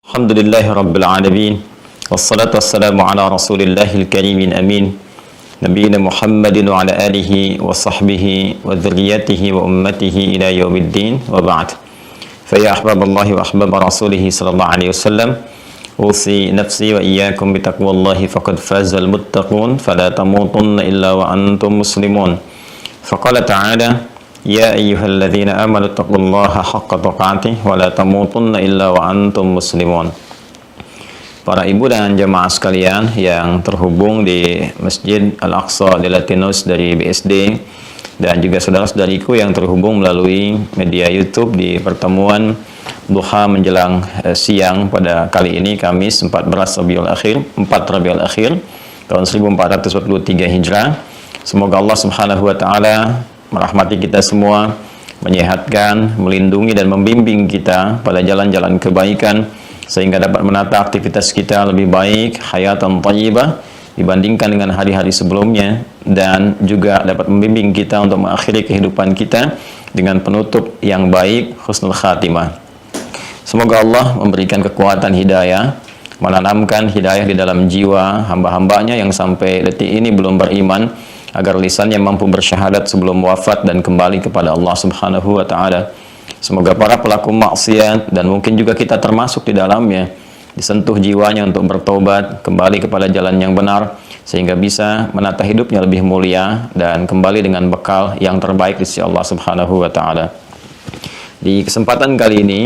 Alhamdulillahi Rabbil Alamin. Wassalatu wassalamu ala Rasulillahil Karimin Amin. Nabiyina Muhammadin wa ala alihi wa sahbihi wa dhurriyyatihi wa ummatihi ila yaumiddin wa ba'd. Fa ya ahbaballahi wa ahbaba rasulihi sallallahu alaihi wasallam, usi nafsi wa iyyakum bi taqwallahi faqad fazal muttaqun fala tamutunna illa wa antum muslimun. Faqala ta'ala ya ayyuhalladzina amanu taqullaha haqqa tuqatih wa la tamutunna illa wa antum muslimun. Para ibu dan jemaah sekalian yang terhubung di Masjid Al-Aqsa di Latinus dari BSD, dan juga saudara-saudariku yang terhubung melalui media YouTube di pertemuan duha menjelang siang pada kali ini Kamis 4 Rabiul Akhir tahun 1443 Hijrah. Semoga Allah Subhanahu wa taala merahmati kita semua, menyehatkan, melindungi dan membimbing kita pada jalan-jalan kebaikan sehingga dapat menata aktivitas kita lebih baik, hayatan thayyibah dibandingkan dengan hari-hari sebelumnya, dan juga dapat membimbing kita untuk mengakhiri kehidupan kita dengan penutup yang baik, husnul khatimah. Semoga Allah memberikan kekuatan hidayah, menanamkan hidayah di dalam jiwa hamba-hambanya yang sampai detik ini belum beriman, agar lisannya mampu bersyahadat sebelum wafat dan kembali kepada Allah Subhanahu wa taala. Semoga para pelaku maksiat, dan mungkin juga kita termasuk di dalamnya, disentuh jiwanya untuk bertobat, kembali kepada jalan yang benar, sehingga bisa menata hidupnya lebih mulia dan kembali dengan bekal yang terbaik di sisi Allah Subhanahu wa taala. Di kesempatan kali ini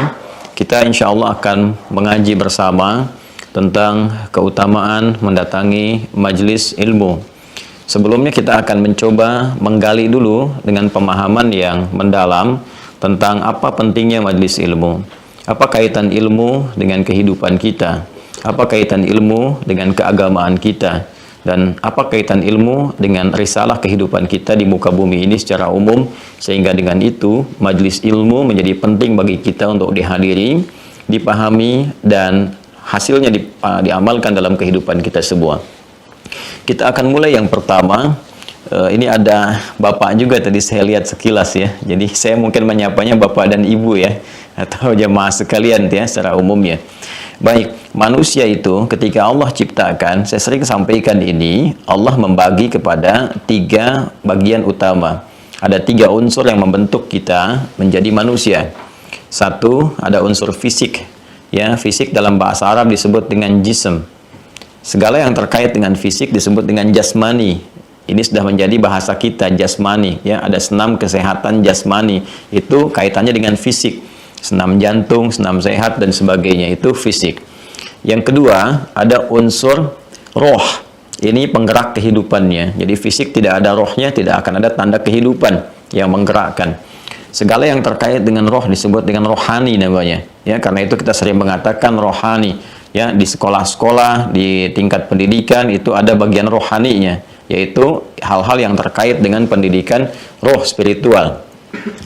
kita insya Allah akan mengaji bersama tentang keutamaan mendatangi majelis ilmu. Sebelumnya kita akan mencoba menggali dulu dengan pemahaman yang mendalam tentang apa pentingnya majelis ilmu. Apa kaitan ilmu dengan kehidupan kita? Apa kaitan ilmu dengan keagamaan kita? Dan apa kaitan ilmu dengan risalah kehidupan kita di muka bumi ini secara umum? Sehingga dengan itu majelis ilmu menjadi penting bagi kita untuk dihadiri, dipahami, dan hasilnya diamalkan dalam kehidupan kita semua. Kita akan mulai yang pertama. Ini ada bapak juga tadi saya lihat sekilas ya. Jadi saya mungkin menyapanya bapak dan ibu ya, atau jemaah sekalian ya secara umumnya. Baik, manusia itu ketika Allah ciptakan, saya sering sampaikan ini, Allah membagi kepada 3 bagian utama. Ada 3 unsur yang membentuk kita menjadi manusia. Satu, ada unsur fisik. Ya, fisik dalam bahasa Arab disebut dengan jism. Segala yang terkait dengan fisik disebut dengan jasmani. Ini sudah menjadi bahasa kita, jasmani. Ya, ada senam kesehatan jasmani. Itu kaitannya dengan fisik. Senam jantung, senam sehat, dan sebagainya. Itu fisik. Yang kedua, ada unsur roh. Ini penggerak kehidupannya. Jadi fisik tidak ada rohnya, tidak akan ada tanda kehidupan yang menggerakkan. Segala yang terkait dengan roh disebut dengan rohani namanya. Ya, karena itu kita sering mengatakan rohani. Ya, di sekolah-sekolah, di tingkat pendidikan itu ada bagian rohaninya, yaitu hal-hal yang terkait dengan pendidikan roh spiritual.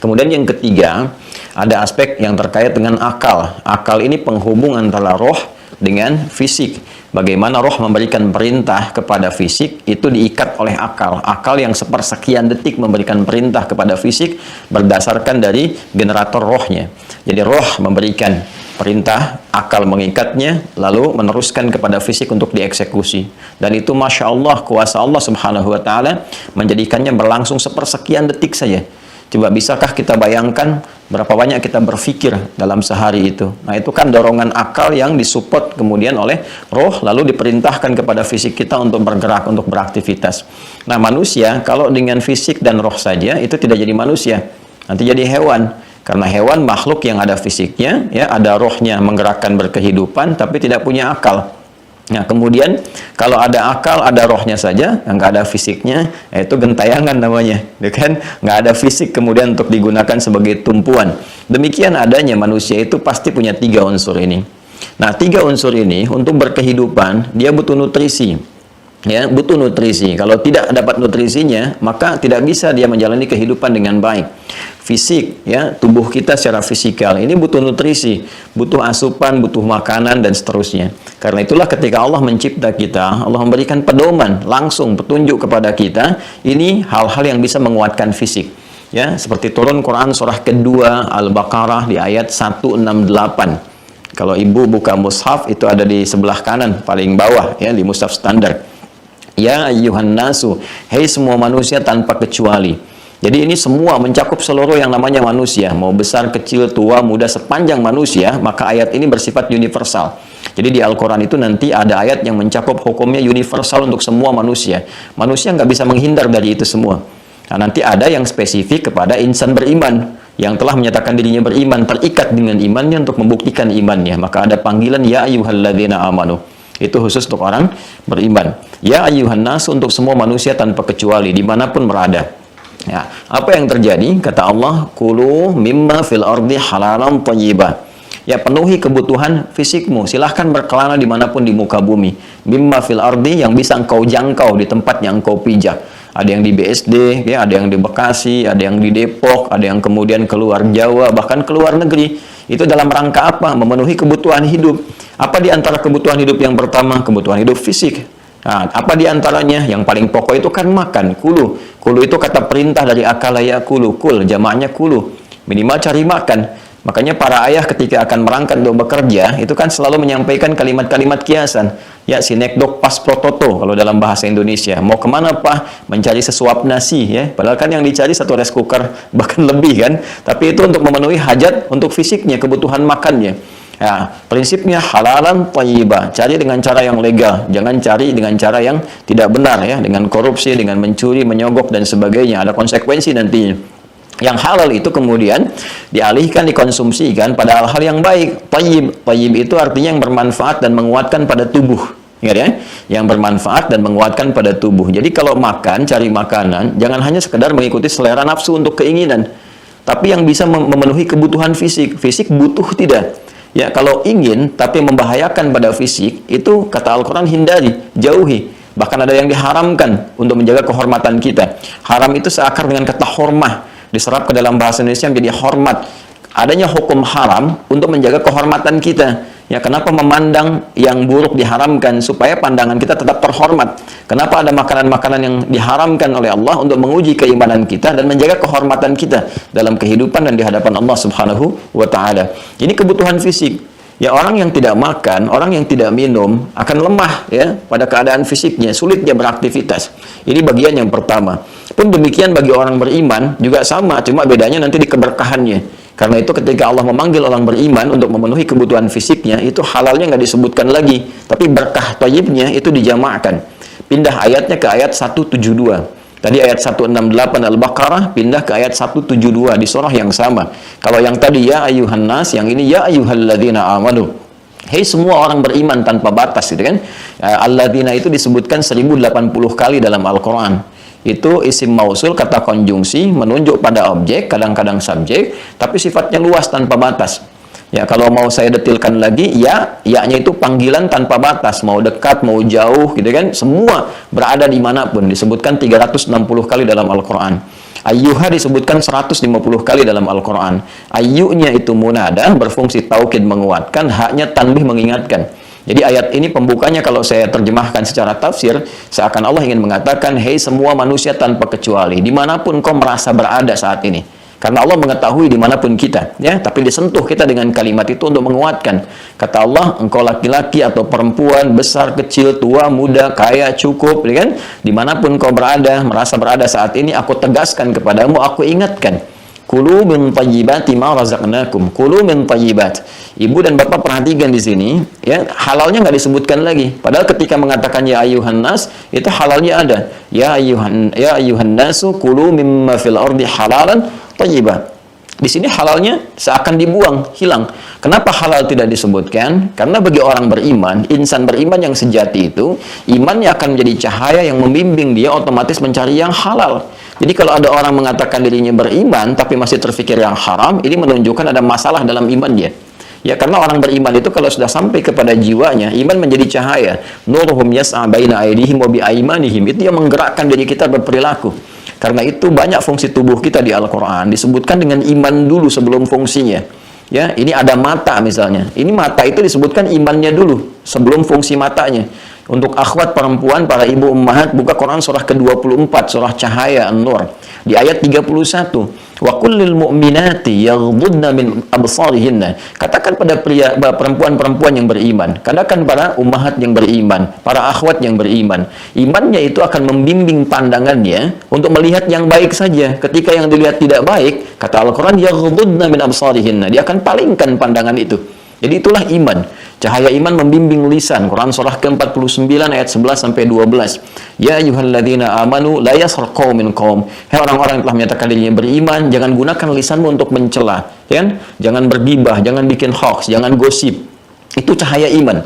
Kemudian yang ketiga, ada aspek yang terkait dengan akal. Akal ini penghubung antara roh dengan fisik. Bagaimana roh memberikan perintah kepada fisik, itu diikat oleh akal. Akal yang sepersekian detik memberikan perintah kepada fisik berdasarkan dari generator rohnya. Jadi roh memberikan perintah, akal mengikatnya, lalu meneruskan kepada fisik untuk dieksekusi. Dan itu Masya Allah, kuasa Allah Subhanahu wa ta'ala menjadikannya berlangsung sepersekian detik saja. Coba bisakah kita bayangkan berapa banyak kita berpikir dalam sehari itu? Nah, itu kan dorongan akal yang disupport kemudian oleh roh, lalu diperintahkan kepada fisik kita untuk bergerak, untuk beraktivitas. Nah, manusia kalau dengan fisik dan roh saja itu tidak jadi manusia, nanti jadi hewan. Karena hewan makhluk yang ada fisiknya, ya, ada rohnya menggerakkan berkehidupan, tapi tidak punya akal. Nah, kemudian kalau ada akal, ada rohnya saja, nggak ada fisiknya, itu gentayangan namanya, kan? Nggak ada fisik kemudian untuk digunakan sebagai tumpuan. Demikian adanya manusia itu pasti punya 3 unsur ini. Nah, 3 unsur ini untuk berkehidupan dia butuh nutrisi. Ya, butuh nutrisi. Kalau tidak dapat nutrisinya, maka tidak bisa dia menjalani kehidupan dengan baik. Fisik, ya, tubuh kita secara fisikal ini butuh nutrisi, butuh asupan, butuh makanan, dan seterusnya. Karena itulah ketika Allah mencipta kita, Allah memberikan pedoman, langsung petunjuk kepada kita, ini hal-hal yang bisa menguatkan fisik. Ya, seperti turun Quran surah kedua Al-Baqarah di ayat 168. Kalau ibu buka mushaf itu ada di sebelah kanan paling bawah ya, di mushaf standar. Ya ayyuhan nasu, hei semua manusia tanpa kecuali. Jadi ini semua mencakup seluruh yang namanya manusia, mau besar, kecil, tua, muda, sepanjang manusia, maka ayat ini bersifat universal. Jadi di Al-Quran itu nanti ada ayat yang mencakup hukumnya universal untuk semua manusia. Manusia nggak bisa menghindar dari itu semua. Nah, nanti ada yang spesifik kepada insan beriman, yang telah menyatakan dirinya beriman, terikat dengan imannya untuk membuktikan imannya. Maka ada panggilan ya ayyuhalladzina amanu. Itu khusus untuk orang beriman. Ya ayyuhan nas, untuk semua manusia tanpa kecuali, dimanapun berada. Ya, apa yang terjadi? Kata Allah, kulu mimma fil ardi halalan thayyibah. Ya, penuhi kebutuhan fisikmu. Silahkan berkelana dimanapun di muka bumi. Mimma fil ardi, yang bisa engkau jangkau di tempat yang engkau pijak. Ada yang di BSD, ya, ada yang di Bekasi, ada yang di Depok, ada yang kemudian keluar Jawa, bahkan keluar negeri. Itu dalam rangka apa? Memenuhi kebutuhan hidup. Apa di antara kebutuhan hidup yang pertama? Kebutuhan hidup fisik. Nah, apa di antaranya? Yang paling pokok itu kan makan. Kulu. Kulu itu kata perintah dari akala ya kulu. Kul, jamaknya kulu. Minimal cari makan. Makanya para ayah ketika akan berangkat untuk bekerja, itu kan selalu menyampaikan kalimat-kalimat kiasan. Ya, sinekdok pas prototo kalau dalam bahasa Indonesia. Mau kemana Pak? Mencari sesuap nasi ya. Padahal kan yang dicari satu rice cooker, bahkan lebih kan. Tapi itu untuk memenuhi hajat untuk fisiknya, kebutuhan makannya. Ya, prinsipnya halalan thayyibah. Cari dengan cara yang legal. Jangan cari dengan cara yang tidak benar ya. Dengan korupsi, dengan mencuri, menyogok dan sebagainya. Ada konsekuensi nantinya. Yang halal itu kemudian dialihkan, dikonsumsikan pada hal-hal yang baik. Thayyib. Thayyib itu artinya yang bermanfaat dan menguatkan pada tubuh. Ingat ya? Yang bermanfaat dan menguatkan pada tubuh. Jadi kalau makan, cari makanan, jangan hanya sekedar mengikuti selera nafsu untuk keinginan. Tapi yang bisa memenuhi kebutuhan fisik. Fisik butuh tidak. Ya, kalau ingin tapi membahayakan pada fisik, itu kata Al-Quran hindari, jauhi. Bahkan ada yang diharamkan untuk menjaga kehormatan kita. Haram itu seakar dengan kata hormah. Diserap ke dalam bahasa Indonesia menjadi hormat. Adanya hukum haram untuk menjaga kehormatan kita. Ya, kenapa memandang yang buruk diharamkan? Supaya pandangan kita tetap terhormat. Kenapa ada makanan-makanan yang diharamkan oleh Allah untuk menguji keimanan kita dan menjaga kehormatan kita dalam kehidupan dan di hadapan Allah Subhanahu wa Ta'ala. Ini kebutuhan fisik. Ya, orang yang tidak makan, orang yang tidak minum akan lemah ya pada keadaan fisiknya, sulit dia beraktivitas. Ini bagian yang pertama. Pun demikian bagi orang beriman juga sama, cuma bedanya nanti di keberkahannya. Karena itu ketika Allah memanggil orang beriman untuk memenuhi kebutuhan fisiknya, itu halalnya nggak disebutkan lagi, tapi berkah thayyibnya itu dijamakkan. Pindah ayatnya ke ayat 172. Tadi ayat 168 Al-Baqarah, pindah ke ayat 172 di surah yang sama. Kalau yang tadi ya ayyuhan nas, yang ini ya ayyuhalladzina amanu. Hei semua orang beriman tanpa batas, gitu kan? Alladzina itu disebutkan 1080 kali dalam Al-Quran. Itu isim mausul, kata konjungsi, menunjuk pada objek, kadang-kadang subjek, tapi sifatnya luas tanpa batas. Ya, kalau mau saya detilkan lagi, ya-nya itu panggilan tanpa batas, mau dekat, mau jauh, gitu kan? Semua berada dimanapun, disebutkan 360 kali dalam Al-Quran. Ayyuha disebutkan 150 kali dalam Al-Quran. Ayyunya itu munada, berfungsi taukid menguatkan, haknya tanbih mengingatkan. Jadi ayat ini pembukanya kalau saya terjemahkan secara tafsir, seakan Allah ingin mengatakan, hei semua manusia tanpa kecuali, dimanapun kau merasa berada saat ini. Karena Allah mengetahui dimanapun kita, ya. Tapi disentuh kita dengan kalimat itu untuk menguatkan. Kata Allah, engkau laki-laki atau perempuan, besar, kecil, tua, muda, kaya, cukup, ya kan? Dimanapun kau berada, merasa berada saat ini, aku tegaskan kepadamu, aku ingatkan. Kulu min thayyibati ma razaqnakum. Kulu min thayyibat. Ibu dan bapak perhatikan di sini, ya, halalnya nggak disebutkan lagi. Padahal ketika mengatakan ya ayuhan nas, itu halalnya ada. Ya ayuhan nasu kulu mimma fil ardi halalan thayyibah. Di sini halalnya seakan dibuang, hilang. Kenapa halal tidak disebutkan? Karena bagi orang beriman, insan beriman yang sejati itu, imannya akan menjadi cahaya yang membimbing dia otomatis mencari yang halal. Jadi kalau ada orang mengatakan dirinya beriman, tapi masih terfikir yang haram, ini menunjukkan ada masalah dalam imannya. Ya, karena orang beriman itu kalau sudah sampai kepada jiwanya, iman menjadi cahaya. Nuruhum yas'a baina aydihim wa bi aymanihim. Itu yang menggerakkan diri kita berperilaku. Karena itu banyak fungsi tubuh kita di Al-Quran disebutkan dengan iman dulu sebelum fungsinya. Ya, ini ada mata misalnya. Ini mata itu disebutkan imannya dulu sebelum fungsi matanya. Untuk akhwat perempuan, para ibu ummahat, buka Quran surah ke-24, surah Cahaya An-Nur. Di ayat 31, Wa kullil mu'minati yaghdudna min absarihinna. Katakan pada perempuan-perempuan yang beriman, katakan pada ummahat yang beriman, para akhwat yang beriman, imannya itu akan membimbing pandangannya untuk melihat yang baik saja. Ketika yang dilihat tidak baik, kata Al-Quran, yaghdudna min absarihinna, dia akan palingkan pandangan itu. Jadi itulah iman. Cahaya iman membimbing lisan. Quran surah ke-49 ayat 11 sampai 12. Ya ayyuhalladzina amanu la yaskhar qaumin qaum. Hai orang-orang yang telah menyatakan dirinya beriman, jangan gunakan lisanmu untuk mencela, ya. Jangan bergibah, jangan bikin hoax, jangan gosip. Itu cahaya iman.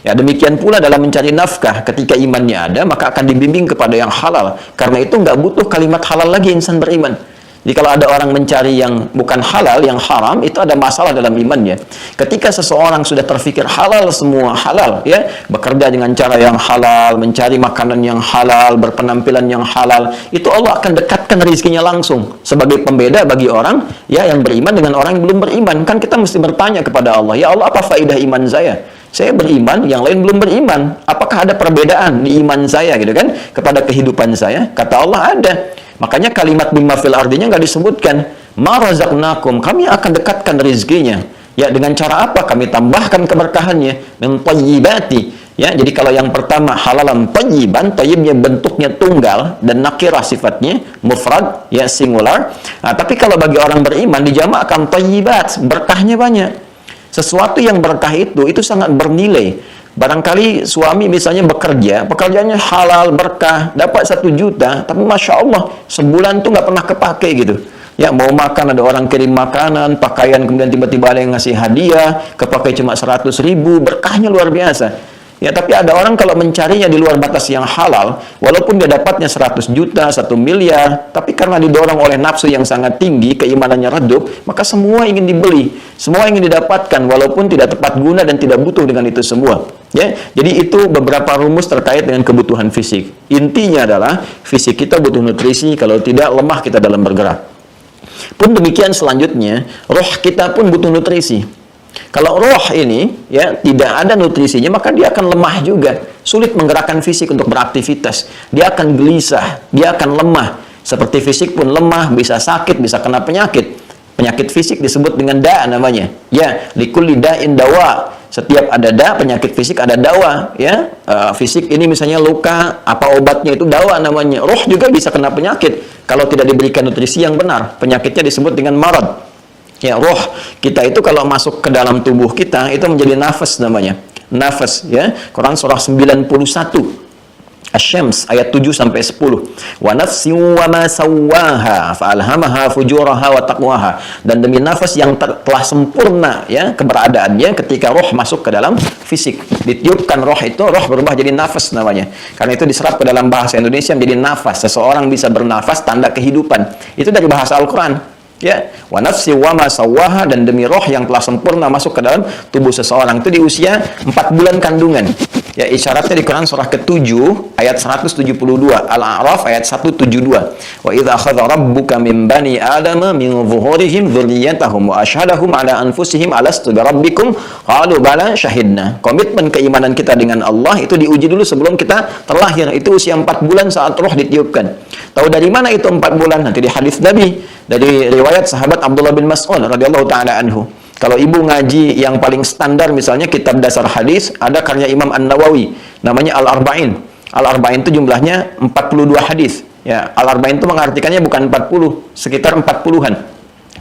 Ya, demikian pula dalam mencari nafkah, ketika imannya ada, maka akan dibimbing kepada yang halal. Karena itu nggak butuh kalimat halal lagi insan beriman. Jadi kalau ada orang mencari yang bukan halal, yang haram, itu ada masalah dalam imannya. Ketika seseorang sudah terfikir halal semua, halal, ya, bekerja dengan cara yang halal, mencari makanan yang halal, berpenampilan yang halal, itu Allah akan dekatkan rezekinya langsung. Sebagai pembeda bagi orang, ya, yang beriman dengan orang yang belum beriman. Kan kita mesti bertanya kepada Allah, ya Allah, apa faedah iman saya? Saya beriman, yang lain belum beriman. Apakah ada perbedaan di iman saya, gitu kan, kepada kehidupan saya? Kata Allah, ada. Makanya kalimat bima fil ardinya nggak disebutkan. Ma razaqnakum, kami akan dekatkan rezekinya. Ya, dengan cara apa? Kami tambahkan keberkahannya. Min thayyibati. Ya, jadi kalau yang pertama halalan thayyiban, thayyibnya bentuknya tunggal dan nakirah sifatnya, mufrad, ya, singular. Nah, tapi kalau bagi orang beriman dijamakkan thayyibat, berkahnya banyak. Sesuatu yang berkah itu sangat bernilai. Barangkali suami misalnya bekerja, pekerjaannya halal, berkah, dapat 1 juta, tapi Masya Allah, sebulan tuh nggak pernah kepake gitu. Ya, mau makan, ada orang kirim makanan, pakaian, kemudian tiba-tiba ada yang ngasih hadiah, kepake cuma 100.000, berkahnya luar biasa. Ya, tapi ada orang kalau mencarinya di luar batas yang halal, walaupun dia dapatnya 100 juta, 1 miliar, tapi karena didorong oleh nafsu yang sangat tinggi, keimanannya redup, maka semua ingin dibeli, semua ingin didapatkan, walaupun tidak tepat guna dan tidak butuh dengan itu semua. Ya, jadi itu beberapa rumus terkait dengan kebutuhan fisik. Intinya adalah fisik kita butuh nutrisi, kalau tidak lemah kita dalam bergerak. Pun demikian selanjutnya, roh kita pun butuh nutrisi. Kalau roh ini, ya, tidak ada nutrisinya, maka dia akan lemah juga. Sulit menggerakkan fisik untuk beraktivitas. Dia akan gelisah, dia akan lemah. Seperti fisik pun lemah, bisa sakit, bisa kena penyakit. Penyakit fisik disebut dengan da namanya. Ya, likulli da'in dawa. Setiap ada da, penyakit fisik ada dawa. Ya, fisik ini misalnya luka, apa obatnya itu dawa namanya. Roh juga bisa kena penyakit kalau tidak diberikan nutrisi yang benar. Penyakitnya disebut dengan marad. Ya, roh kita itu kalau masuk ke dalam tubuh kita itu menjadi nafas namanya. Nafas, ya. Quran surah 91 Asy-Syams ayat 7 sampai 10. Wa nafsin wa ma sawwaha fa alhamaha fujuraha wa taqwaha. Dan demi nafas yang telah sempurna, ya, keberadaannya ketika roh masuk ke dalam fisik. Ditiupkan roh itu, roh berubah jadi nafas namanya. Karena itu diserap ke dalam bahasa Indonesia menjadi nafas. Seseorang bisa bernafas, tanda kehidupan. Itu dari bahasa Al-Qur'an. Ya, wa nafsi wa ma sawwaha, dan demi roh yang telah sempurna masuk ke dalam tubuh seseorang itu di usia 4 bulan kandungan. Ya, isyaratnya di Quran surah ke-7 ayat 172, Al-A'raf ayat 172. Wa idza akhadha rabbuka min bani adama min zuhurihim dzurriyyatahum wa asyhadahum ala anfusihim alastu birabbikum qalu bala syahidna. Komitmen keimanan kita dengan Allah itu diuji dulu sebelum kita terlahir. Itu usia 4 bulan saat roh ditiupkan. Tahu dari mana itu 4 bulan? Nanti di hadis Nabi dari riwayat sahabat Abdullah bin Mas'ud radhiyallahu taala anhu. Kalau ibu ngaji yang paling standar misalnya kitab dasar hadis, ada karya Imam An-Nawawi namanya Al-Arba'in. Al-Arba'in itu jumlahnya 42 hadis. Ya, Al-Arba'in itu mengartikannya bukan 40, sekitar 40-an.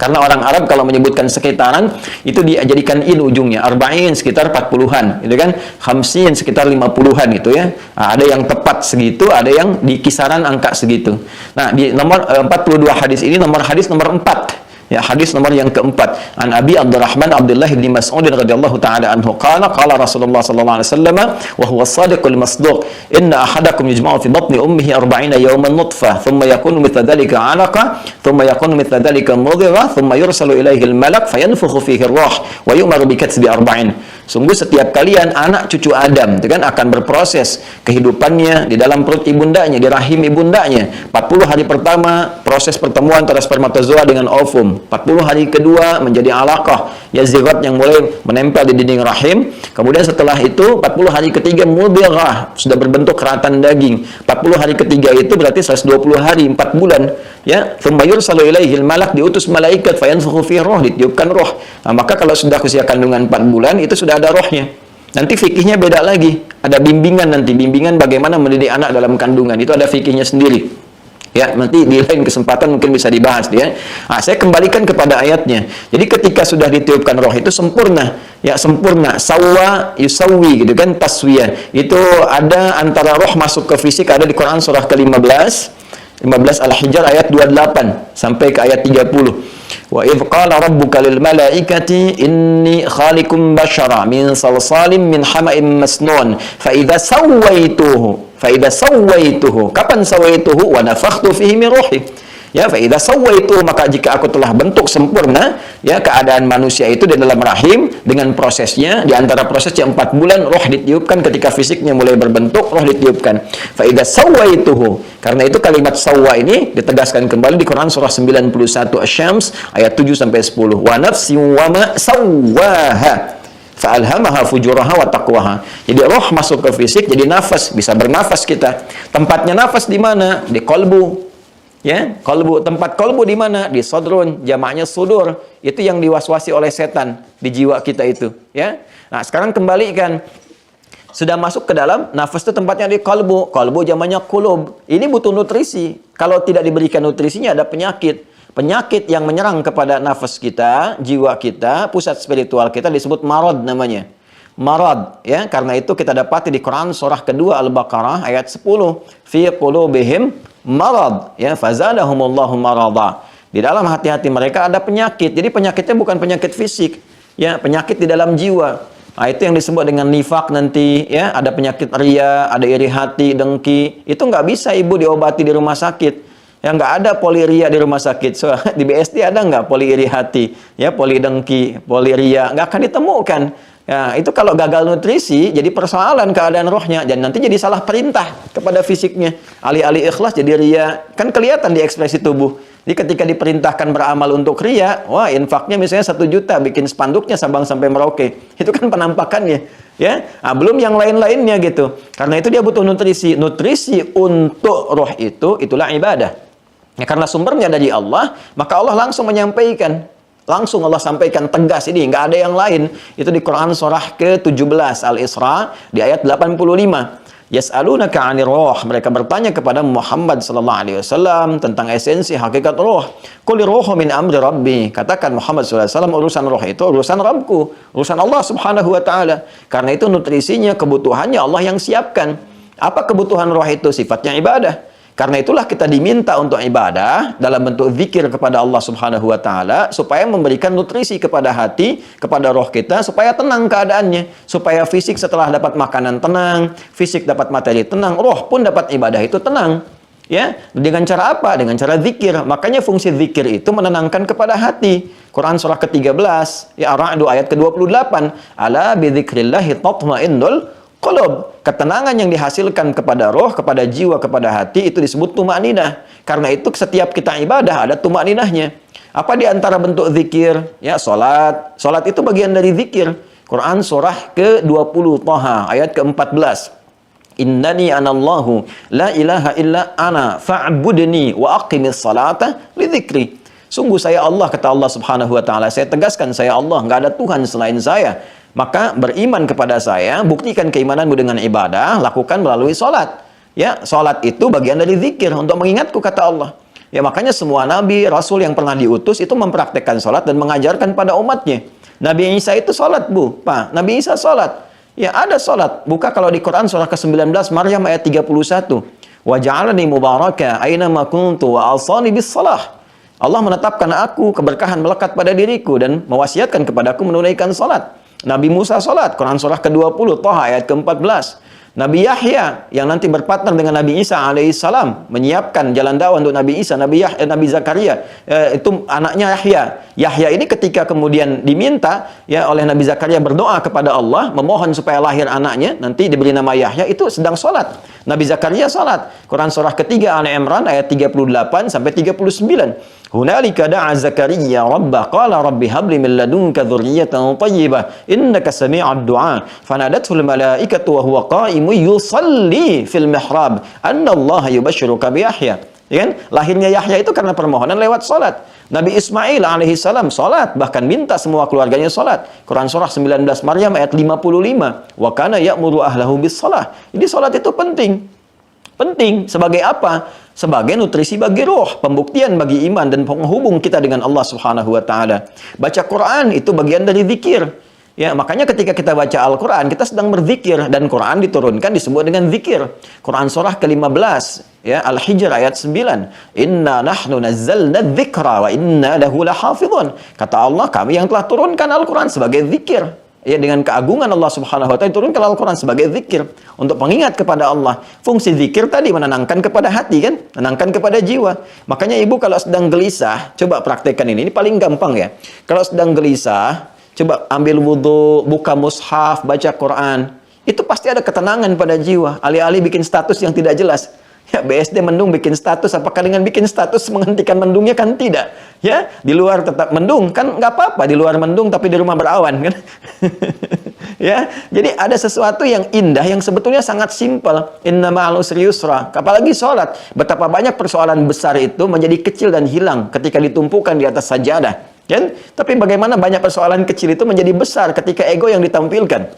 Karena orang Arab kalau menyebutkan sekitaran itu dijadikan in ujungnya. Arba'in sekitar 40-an, gitu kan? Khamsin sekitar 50-an gitu ya. Nah, ada yang tepat segitu, ada yang di kisaran angka segitu. Nah, di nomor 42 hadis ini nomor hadis nomor 4. Ya, hadis nomor yang keempat. An Abi Abdurrahman Abdullah bin Mas'ud radhiyallahu taala anhu qala qala Rasulullah sallallahu alaihi wasallam wa huwa as-sadiqul masduq inna ahadakum yajma'u fi batni ummihi 40 yawman nutfah thumma yakunu mithla dhalika 'alaqa thumma yakunu mithla dhalika mudghah thumma yursalu ilayhi al-malak fayanfukhu fihi ar-ruh wa yu'maru bi katsbi 40. Sungguh setiap kalian anak cucu Adam itu kan akan berproses kehidupannya di dalam perut ibundanya, di rahim ibundanya. 40 hari pertama proses pertemuan antara spermatozoa dengan ovum. 40 hari kedua menjadi alaqah, ya, zigot yang mulai menempel di dinding rahim. Kemudian setelah itu 40 hari ketiga mudghah, sudah berbentuk keratan daging. 40 hari ketiga itu berarti 120 hari, 4 bulan. ya, thumma yursalu ilaihil malak, diutus malaikat, fayanfukhu fihi ruh, ditiupkan roh. Nah, maka kalau sudah usia kandungan 4 bulan itu sudah ada rohnya. Nanti fikihnya beda lagi. Ada bimbingan nanti, bimbingan bagaimana mendidik anak dalam kandungan. Itu ada fikihnya sendiri. Ya, nanti di lain kesempatan mungkin bisa dibahas dia. Nah, saya kembalikan kepada ayatnya. Jadi ketika sudah ditiupkan roh itu sempurna, ya sempurna. Sawwa yusawwi gitu kan, taswiyah. Itu ada antara roh masuk ke fisik, ada di Quran surah ke-15, 15 Al-Hijr ayat 28 sampai ke ayat 30. Wa idh qala rabbuka lil malaikati inni khaliqum bashara min salsalin min hama'in masnun fa idza sawaituhu kapan sawaituhu wa nafakhtu fihi min ruhi, ya, fa idza sawaituhu, maka jika aku telah bentuk sempurna, ya, keadaan manusia itu di dalam rahim dengan prosesnya, di antara prosesnya 4 bulan roh ditiupkan, ketika fisiknya mulai berbentuk roh ditiupkan, fa idza sawaituhu. Karena itu kalimat sawwa ini ditegaskan kembali di Quran surah 91 Asy-Syams ayat 7 sampai 10. Wa nafsin wa ma sawwaha fa'alhamaha fujuraha wa taqwaha. Jadi roh masuk ke fisik, jadi nafas, bisa bernafas kita. Tempatnya nafas di mana? Di kolbu. Ya, kolbu. Tempat kolbu di mana? Di sodrun, jamaknya sudur. Itu yang diwaswasi oleh setan di jiwa kita itu, ya. Nah, sekarang kembalikan. Sudah masuk ke dalam, nafas itu tempatnya di kolbu. Kolbu jamaknya kulub. Ini butuh nutrisi. Kalau tidak diberikan nutrisinya ada penyakit. Penyakit yang menyerang kepada nafas kita, jiwa kita, pusat spiritual kita disebut marad namanya. Marad, ya. Karena itu kita dapati di Quran surah kedua Al-Baqarah ayat 10. Fi qulubihim marad, ya, fazadahumullahu marada. Di dalam hati-hati mereka ada penyakit. Jadi penyakitnya bukan penyakit fisik, ya, penyakit di dalam jiwa. Nah, itu yang disebut dengan nifak nanti, ya, ada penyakit ria, ada iri hati, dengki. Itu nggak bisa ibu diobati di rumah sakit. Ya, nggak ada poliria di rumah sakit. So, di BSD ada nggak poli iri hati, ya, poli dengki, poli ria, nggak akan ditemukan. Ya, itu kalau gagal nutrisi, jadi persoalan keadaan rohnya, dan nanti jadi salah perintah kepada fisiknya. Alih-alih ikhlas jadi ria, kan kelihatan di ekspresi tubuh. Jadi ketika diperintahkan beramal untuk ria, wah, infaknya misalnya 1 juta, bikin spanduknya Sabang sampai Merauke. Itu kan penampakannya, ya. Nah, belum yang lain-lainnya gitu. Karena itu dia butuh nutrisi. Nutrisi untuk roh itu, itulah ibadah. Ya, karena sumbernya dari Allah, maka Allah langsung menyampaikan. Langsung Allah sampaikan tegas ini, nggak ada yang lain. Itu di Quran surah ke-17 Al-Isra di ayat 85. Yas'alunaka 'anir ruh, mereka bertanya kepada Muhammad sallallahu alaihi wasallam tentang esensi hakikat roh. Qul ruhu min amri rabbi, katakan Muhammad sallallahu alaihi wasallam, urusan roh itu urusan Rabbku, urusan Allah Subhanahu wa taala. Karena itu nutrisinya, kebutuhannya Allah yang siapkan. Apa kebutuhan roh itu? Sifatnya ibadah. Karena itulah kita diminta untuk ibadah dalam bentuk zikir kepada Allah Subhanahu wa taala, supaya memberikan nutrisi kepada hati, kepada roh kita, supaya tenang keadaannya, supaya fisik setelah dapat makanan tenang, fisik dapat materi tenang, roh pun dapat ibadah itu tenang. Ya, dengan cara apa? Dengan cara zikir. Makanya fungsi zikir itu menenangkan kepada hati. Quran surah ke-13, ya, Ar-Ra'd ayat ke-28, ala bidzikrillahi tatma'innul qulub. Ketenangan yang dihasilkan kepada roh, kepada jiwa, kepada hati itu disebut tumaninah. Karena itu setiap kita ibadah ada tumaninahnya. Apa di antara bentuk zikir? Ya, salat. Salat itu bagian dari zikir. Quran surah ke-20 Thaha ayat ke-14. Innani anallahu la ilaha illa ana fa'budni wa aqimis salata li dzikri. Sungguh saya Allah, kata Allah Subhanahu wa taala. Saya tegaskan, saya Allah, enggak ada Tuhan selain saya. Maka beriman kepada saya, buktikan keimananmu dengan ibadah, lakukan melalui salat. Ya, salat itu bagian dari zikir untuk mengingatku, kata Allah. Ya, makanya semua nabi, rasul yang pernah diutus itu mempraktekkan salat dan mengajarkan pada umatnya. Nabi Isa itu salat, Bu. Pak, Nabi Isa salat. Ya, ada salat. Buka kalau di Quran surah ke-19 Maryam ayat 31. Wa ja'alani mubaraka aina ma kuntu wa awsani bis salah. Allah menetapkan aku keberkahan melekat pada diriku dan mewasiatkan kepadaku menunaikan salat. Nabi Musa salat, Quran surah ke-20 Thaha ayat ke-14. Nabi Yahya yang nanti berpartner dengan Nabi Isa alaihissalam menyiapkan jalan dakwah untuk Nabi Isa, Nabi Zakaria, itu anaknya Yahya. Yahya ini ketika kemudian diminta ya oleh Nabi Zakaria berdoa kepada Allah memohon supaya lahir anaknya, nanti diberi nama Yahya, itu sedang salat. Nabi Zakaria salat. Quran surah ketiga Ali Imran ayat 38 sampai 39. Hunalika da'a Zakaria rabbah qala rabbi habli min ladunka dzurriyyatan thayyibah innaka sami'ud du'a fanadathu al malaikatu wa huwa qa'imun yusalli fil mihrab anna Allah yubashshiruka bi Yahya. Ya kan? Lahirnya Yahya itu karena permohonan lewat salat. Nabi Ismail alaihissalam salat, bahkan minta semua keluarganya salat. Quran surah 19 Maryam ayat 55. Wa kana ya'muru ahlahu bis salah. Jadi salat itu penting. Penting sebagai apa? Sebagai nutrisi bagi roh, pembuktian bagi iman dan penghubung kita dengan Allah Subhanahu wa taala. Baca Quran itu bagian dari zikir. Ya, makanya ketika kita baca Al-Quran, kita sedang berzikir, dan Quran diturunkan disebut dengan zikir. Quran surah ke-15, ya, Al-Hijr ayat 9. Inna nahnu nazzalna dzikra wa inna lahu lahafidhun. Kata Allah, kami yang telah turunkan Al-Quran sebagai zikir. Ya, dengan keagungan Allah Subhanahu wa taala turunkan Al-Quran sebagai zikir untuk pengingat kepada Allah. Fungsi zikir tadi menenangkan kepada hati kan, menenangkan kepada jiwa. Makanya ibu kalau sedang gelisah, coba praktekkan ini paling gampang ya. Kalau sedang gelisah, coba ambil wudhu, buka mushaf, baca Quran. Itu pasti ada ketenangan pada jiwa. Alih-alih bikin status yang tidak jelas. Ya, BSD mendung bikin status, apakah dengan bikin status menghentikan mendungnya? Kan tidak. Ya, di luar tetap mendung, kan nggak apa-apa di luar mendung tapi di rumah berawan kan. Ya, jadi ada sesuatu yang indah yang sebetulnya sangat simpel. Inna ma'al usri yusra. Apalagi sholat, betapa banyak persoalan besar itu menjadi kecil dan hilang ketika ditumpukan di atas sajadah. Kan? Tapi bagaimana banyak persoalan kecil itu menjadi besar ketika ego yang ditampilkan.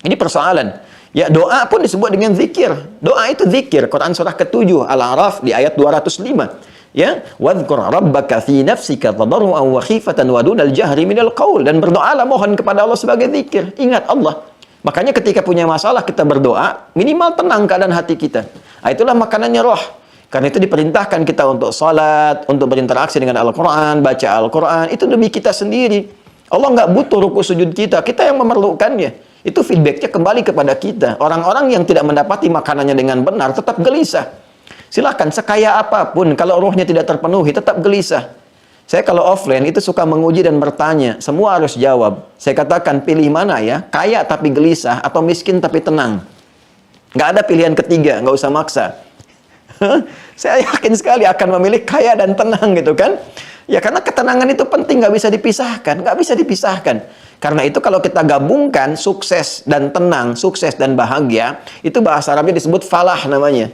Ini persoalan. Ya, doa pun disebut dengan zikir. Doa itu zikir. Quran surah ke-7 Al-A'raf di ayat 205. Ya, wadhkur rabbaka fi nafsika tadarruan wa khifatan wa dunal jahri minal qaul, dan berdoalah mohon kepada Allah sebagai zikir. Ingat Allah. Makanya ketika punya masalah kita berdoa, minimal tenang keadaan hati kita. Nah, itulah makanannya roh. Karena itu diperintahkan kita untuk salat, untuk berinteraksi dengan Al-Quran, baca Al-Quran. Itu demi kita sendiri. Allah nggak butuh ruku sujud kita. Kita yang memerlukannya. Itu feedbacknya kembali kepada kita. Orang-orang yang tidak mendapati makanannya dengan benar tetap gelisah. Silahkan sekaya apapun, kalau rohnya tidak terpenuhi tetap gelisah. Saya kalau offline itu suka menguji dan bertanya. Semua harus jawab. Saya katakan pilih mana ya? Kaya tapi gelisah atau miskin tapi tenang. Nggak ada pilihan ketiga, nggak usah maksa. Saya yakin sekali akan memilih kaya dan tenang gitu kan. Ya karena ketenangan itu penting, nggak bisa dipisahkan. Nggak bisa dipisahkan. Karena itu kalau kita gabungkan sukses dan tenang, sukses dan bahagia, itu bahasa Arabnya disebut falah namanya.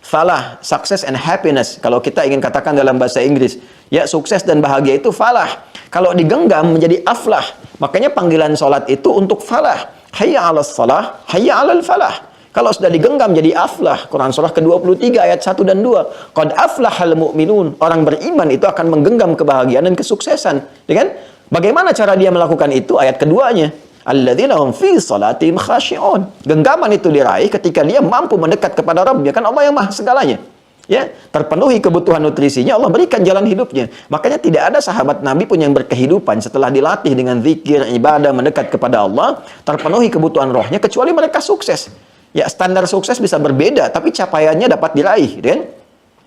Falah, success and happiness. Kalau kita ingin katakan dalam bahasa Inggris. Ya, sukses dan bahagia itu falah. Kalau digenggam menjadi aflah. Makanya panggilan sholat itu untuk falah. Hayya 'alas shalah, hayya 'alal falah. Kalau sudah digenggam jadi aflah. Quran surah ke-23 ayat 1 dan 2. Qad aflahal mu'minun. Orang beriman itu akan menggenggam kebahagiaan dan kesuksesan. Ya kan? Bagaimana cara dia melakukan itu? Ayat keduanya. Alladzina hum fi salatihim khashi'un. Genggaman itu diraih ketika dia mampu mendekat kepada Rabbnya. Kan Allah yang maha segalanya. Ya, terpenuhi kebutuhan nutrisinya, Allah berikan jalan hidupnya. Makanya tidak ada sahabat Nabi pun yang berkehidupan setelah dilatih dengan zikir, ibadah, mendekat kepada Allah, terpenuhi kebutuhan rohnya, kecuali mereka sukses. Ya, standar sukses bisa berbeda, tapi capaiannya dapat diraih, kan?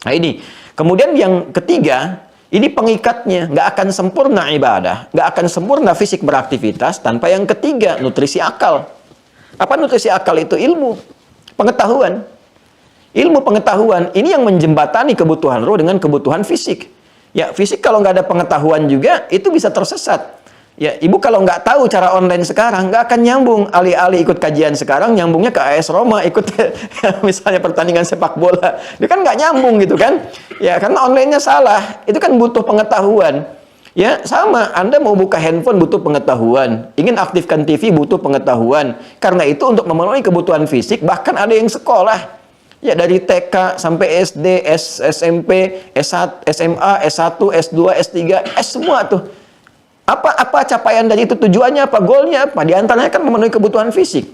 Nah ini. Kemudian yang ketiga, ini pengikatnya. Nggak akan sempurna ibadah, nggak akan sempurna fisik beraktivitas tanpa yang ketiga, nutrisi akal. Apa nutrisi akal itu? Ilmu, pengetahuan. Ilmu pengetahuan, ini yang menjembatani kebutuhan roh dengan kebutuhan fisik. Ya, fisik kalau nggak ada pengetahuan juga, itu bisa tersesat. Ya, ibu kalau nggak tahu cara online sekarang, nggak akan nyambung. Alih-alih ikut kajian sekarang, nyambungnya ke AS Roma, ikut misalnya pertandingan sepak bola. Itu kan nggak nyambung gitu kan. Ya, karena online-nya salah. Itu kan butuh pengetahuan. Ya, sama. Anda mau buka handphone butuh pengetahuan. Ingin aktifkan TV butuh pengetahuan. Karena itu untuk memenuhi kebutuhan fisik, bahkan ada yang sekolah. Ya, dari TK sampai SD, SMP, S1, SMA, S1, S2, S3, S semua tuh. Apa capaian dari itu, tujuannya apa, goalnya apa? Di antaranya kan memenuhi kebutuhan fisik.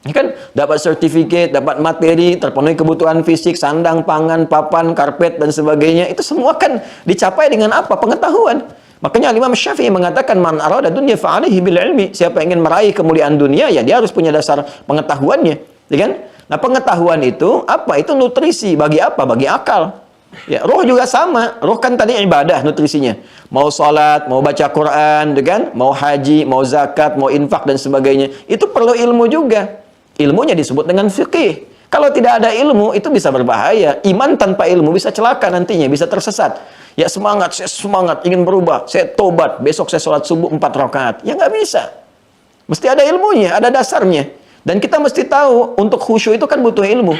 Ya kan, dapat sertifikat, dapat materi, terpenuhi kebutuhan fisik, sandang, pangan, papan, karpet dan sebagainya. Itu semua kan dicapai dengan apa? Pengetahuan. Makanya Imam Syafi'i mengatakan man arada dunya fa'alaihi bil ilmi. Siapa yang ingin meraih kemuliaan dunia, ya dia harus punya dasar pengetahuannya, ya kan? Nah, pengetahuan itu apa? Itu nutrisi bagi apa? Bagi akal. Ya, roh juga sama. Roh kan tadi ibadah nutrisinya. Mau salat, mau baca Quran, kan? Mau haji, mau zakat, mau infak dan sebagainya. Itu perlu ilmu juga. Ilmunya disebut dengan fikih. Kalau tidak ada ilmu, itu bisa berbahaya. Iman tanpa ilmu bisa celaka nantinya, bisa tersesat. Ya, semangat, saya semangat, ingin berubah. Saya tobat, besok saya sholat subuh 4 rakaat. Ya nggak bisa. Mesti ada ilmunya, ada dasarnya. Dan kita mesti tahu, untuk khusyuk itu kan butuh ilmu.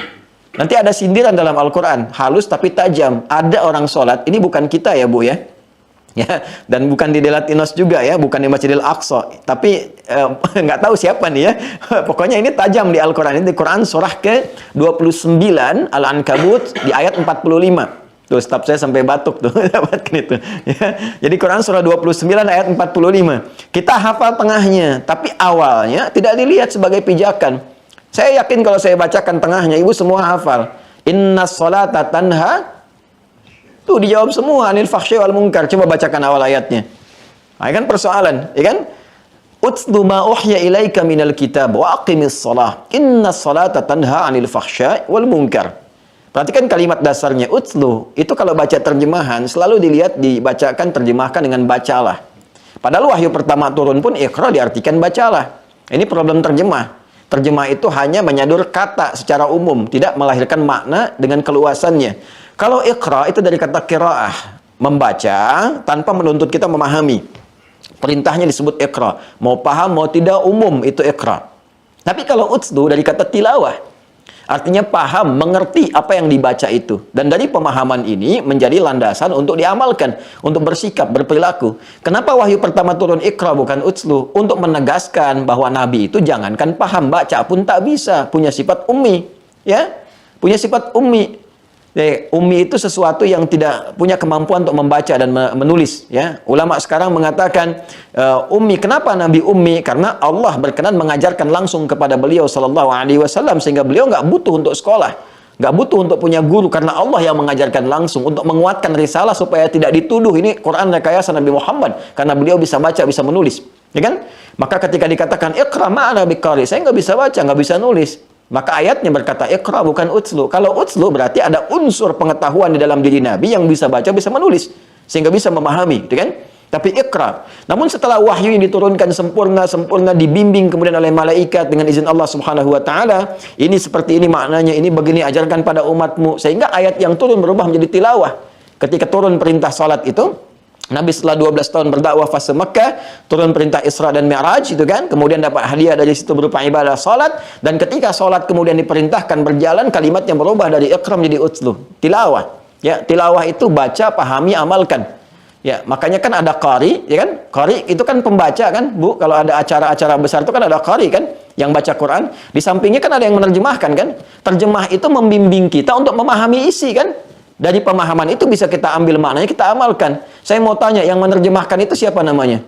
Nanti ada sindiran dalam Al-Quran, halus tapi tajam. Ada orang sholat, ini bukan kita ya Bu ya. Ya, dan bukan di Delatinos juga ya, bukan di Masjidil Aqsa. Tapi nggak tahu siapa nih ya. Pokoknya ini tajam di Al-Quran. Ini di Quran surah ke-29 Al-Ankabut di ayat 45. Tuh, staf saya sampai batuk tuh, dapatkan itu. Ya. Jadi Quran surah 29 ayat 45. Kita hafal tengahnya, tapi awalnya tidak dilihat sebagai pijakan. Saya yakin kalau saya bacakan tengahnya, ibu semua hafal. Inna sholata tanha. Tuh dijawab semua, anil fahsyi wal munkar. Coba bacakan awal ayatnya. Nah, kan persoalan, ya kan? Utlu ma uhya ilaika minal kitab wa aqimis shalah. Inna sholata tanha anil fahsyi wal munkar. Perhatikan kalimat dasarnya, utlu. Itu kalau baca terjemahan, selalu dilihat dibacakan, terjemahkan dengan bacalah. Padahal wahyu pertama turun pun iqra diartikan bacalah. Ini problem terjemah. Terjemah itu hanya menyadur kata secara umum, tidak melahirkan makna dengan keluasannya. Kalau iqra itu dari kata qiraah, membaca tanpa menuntut kita memahami. Perintahnya disebut iqra. Mau paham, mau tidak, umum itu iqra. Tapi kalau utslu dari kata tilawah, artinya paham, mengerti apa yang dibaca itu. Dan dari pemahaman ini menjadi landasan untuk diamalkan, untuk bersikap, berperilaku. Kenapa wahyu pertama turun iqra bukan utslu? Untuk menegaskan bahwa Nabi itu jangankan paham, baca pun tak bisa. Punya sifat ummi. Ya, punya sifat ummi. Ummi itu sesuatu yang tidak punya kemampuan untuk membaca dan menulis. Ya, ulama sekarang mengatakan ummi. Kenapa Nabi ummi? Karena Allah berkenan mengajarkan langsung kepada beliau Sallallahu Alaihi Wasallam sehingga beliau nggak butuh untuk sekolah, nggak butuh untuk punya guru karena Allah yang mengajarkan langsung untuk menguatkan risalah supaya tidak dituduh ini Quran rekayasa Nabi Muhammad karena beliau bisa baca, bisa menulis. Ya kan? Maka ketika dikatakan iqra ma'ana biqari, saya nggak bisa baca, nggak bisa nulis. Maka ayatnya berkata iqra bukan utslu. Kalau utslu berarti ada unsur pengetahuan di dalam diri Nabi yang bisa baca, bisa menulis. Sehingga bisa memahami, gitu kan? Tapi iqra. Namun setelah wahyu yang diturunkan sempurna dibimbing kemudian oleh malaikat dengan izin Allah Subhanahu wa taala, ini seperti ini maknanya, ini begini ajarkan pada umatmu. Sehingga ayat yang turun berubah menjadi tilawah. Ketika turun perintah salat itu, Nabi setelah 12 tahun berdakwah fase Mekah, turun perintah Isra dan Mi'raj itu kan, kemudian dapat hadiah dari situ berupa ibadah salat, dan ketika salat kemudian diperintahkan berjalan, kalimat yang berubah dari iqra menjadi utslu, tilawah. Ya, tilawah itu baca, pahami, amalkan. Ya, makanya kan ada qari, ya kan? Qari itu kan pembaca kan, Bu. Kalau ada acara-acara besar itu kan ada qari kan, yang baca Quran. Di sampingnya kan ada yang menerjemahkan kan. Terjemah itu membimbing kita untuk memahami isi kan. Dari pemahaman itu bisa kita ambil maknanya, kita amalkan. Saya mau tanya, yang menerjemahkan itu siapa namanya?